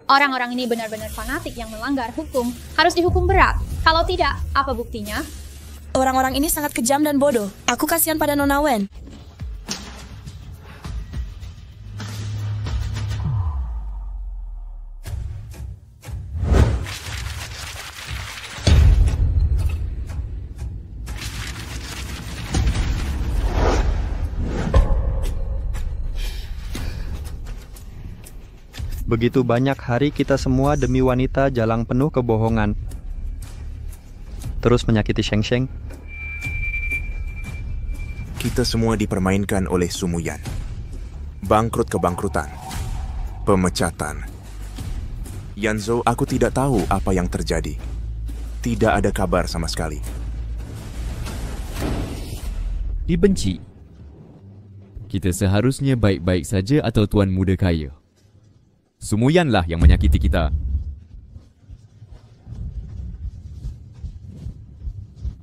Orang-orang ini benar-benar fanatik yang melanggar hukum, harus dihukum berat. Kalau tidak, apa buktinya? Orang-orang ini sangat kejam dan bodoh. Aku kasihan pada Nona Wen. Begitu banyak hari kita semua demi wanita jalang penuh kebohongan. Terus menyakiti Sheng Sheng. Kita semua dipermainkan oleh Sumuyan. Bangkrut kebangkrutan. Pemecatan. Yanzhou, aku tidak tahu apa yang terjadi. Tidak ada kabar sama sekali. Dibenci. Kita seharusnya baik-baik saja atau tuan muda kaya. Sumuyanlah yang menyakiti kita.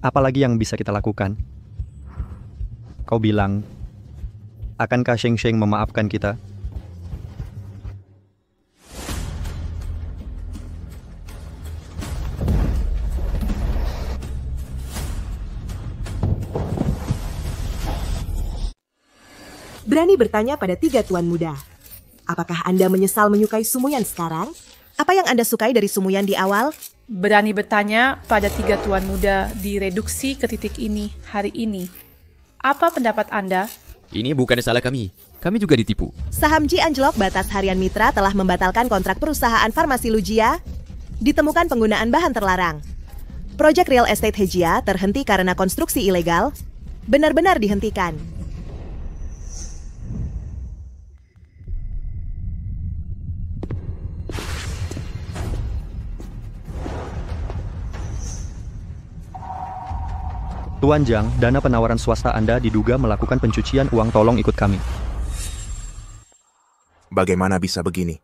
Apalagi yang bisa kita lakukan? Kau bilang, akankah Sheng Sheng memaafkan kita? Berani bertanya pada 3 tuan muda. Apakah Anda menyesal menyukai Sumuyan sekarang? Apa yang Anda sukai dari Sumuyan di awal? Berani bertanya pada 3 tuan muda direduksi ke titik ini hari ini. Apa pendapat Anda? Ini bukan salah kami. Kami juga ditipu. Saham Ji Anjlok Batas Harian Mitra telah membatalkan kontrak perusahaan farmasi Lujia. Ditemukan penggunaan bahan terlarang. Proyek real estate Hejia terhenti karena konstruksi ilegal. Benar-benar dihentikan. Tuan Jiang, dana penawaran swasta Anda diduga melakukan pencucian uang, tolong ikut kami. Bagaimana bisa begini?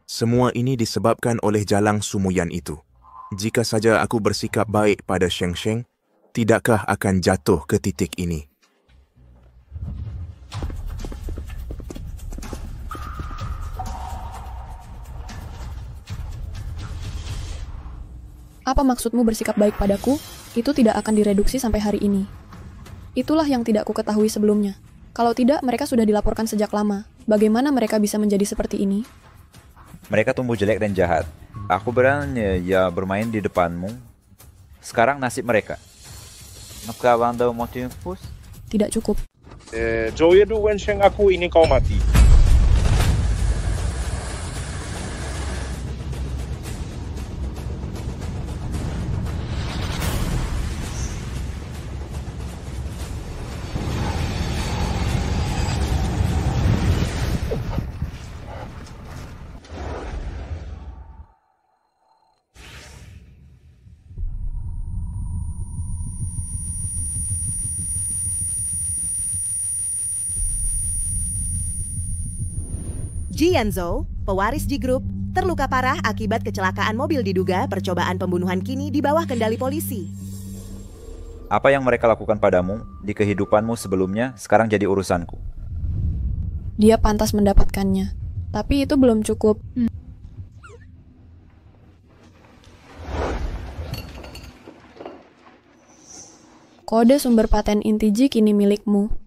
Semua ini disebabkan oleh jalang Sumuyan itu. Jika saja aku bersikap baik pada Sheng Sheng, tidakkah akan jatuh ke titik ini? Apa maksudmu bersikap baik padaku? Itu tidak akan direduksi sampai hari ini. Itulah yang tidak kuketahui sebelumnya. Kalau tidak, mereka sudah dilaporkan sejak lama. Bagaimana mereka bisa menjadi seperti ini? Mereka tumbuh jelek dan jahat. Aku berani ya bermain di depanmu. Sekarang nasib mereka. Tidak cukup. Zhou Yedu, Wen Sheng, aku ingin kau mati. Ji Yanzhou, pewaris Ji Group, terluka parah akibat kecelakaan mobil diduga percobaan pembunuhan kini di bawah kendali polisi. Apa yang mereka lakukan padamu di kehidupanmu sebelumnya sekarang jadi urusanku. Dia pantas mendapatkannya, tapi itu belum cukup. Kode sumber paten inti Ji kini milikmu.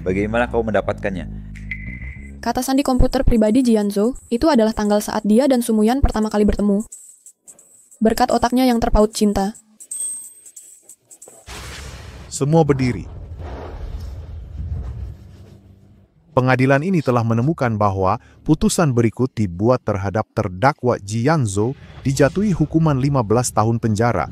Bagaimana kau mendapatkannya? Kata sandi komputer pribadi Jianzhou, itu adalah tanggal saat dia dan Sumuyan pertama kali bertemu. Berkat otaknya yang terpaut cinta. Semua berdiri. Pengadilan ini telah menemukan bahwa putusan berikut dibuat terhadap terdakwa Jianzhou dijatuhi hukuman 15 tahun penjara.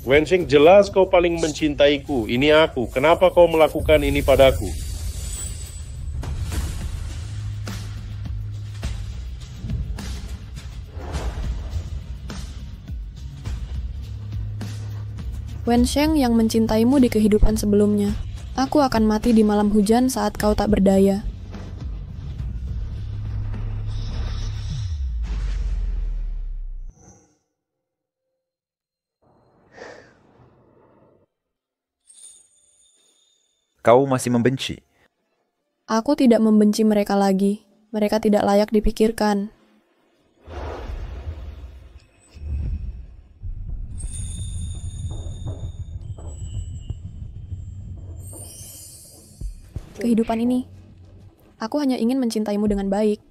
Wensheng, jelas kau paling mencintaiku. Ini aku. Kenapa kau melakukan ini padaku? Wensheng yang mencintaimu di kehidupan sebelumnya. Aku akan mati di malam hujan saat kau tak berdaya. Kau masih membenci? Aku tidak membenci mereka lagi. Mereka tidak layak dipikirkan. Kehidupan ini, aku hanya ingin mencintaimu dengan baik.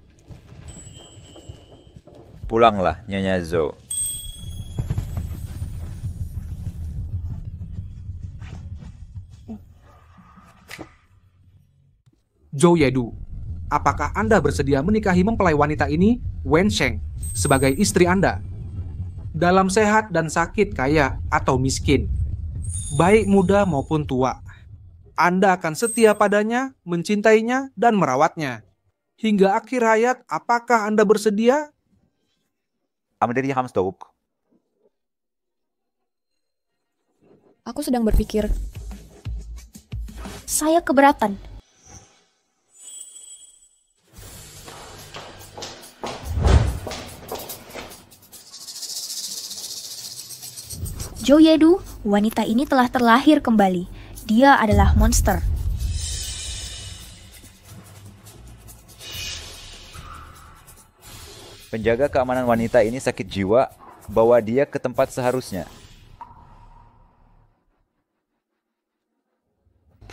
Pulanglah, Nyonya Zhou. Zhou Yedu, apakah Anda bersedia menikahi mempelai wanita ini, Wensheng, sebagai istri Anda? Dalam sehat dan sakit, kaya atau miskin, baik muda maupun tua, Anda akan setia padanya, mencintainya, dan merawatnya. Hingga akhir hayat, apakah Anda bersedia? Aku sedang berpikir. Saya keberatan. Zhou Yedu, wanita ini telah terlahir kembali. Dia adalah monster. Penjaga keamanan wanita ini sakit jiwa, bawa dia ke tempat seharusnya.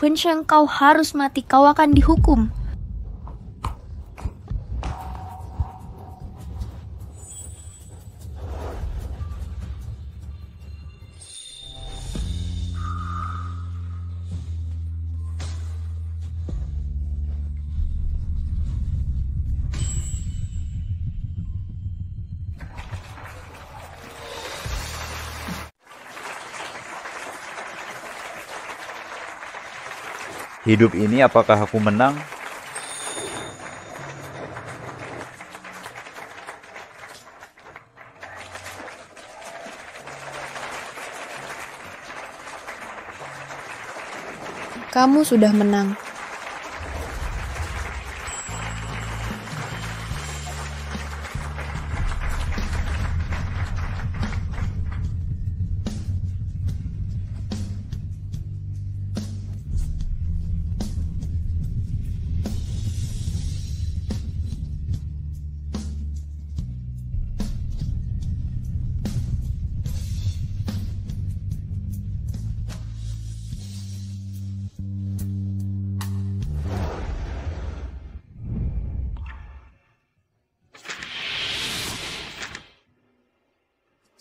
Wensheng, kau harus mati, kau akan dihukum. Hidup ini apakah aku menang? Kamu sudah menang.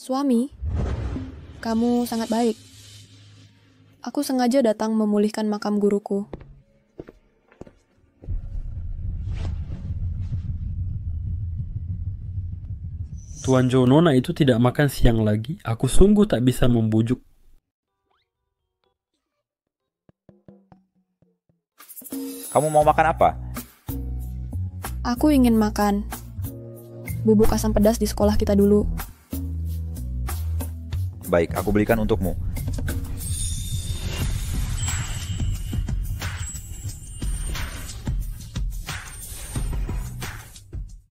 Suami, kamu sangat baik. Aku sengaja datang memulihkan makam guruku. Tuan Zhou, Nona itu tidak makan siang lagi. Aku sungguh tak bisa membujuk. Kamu mau makan apa? Aku ingin makan bubuk asam pedas di sekolah kita dulu. Baik, aku belikan untukmu.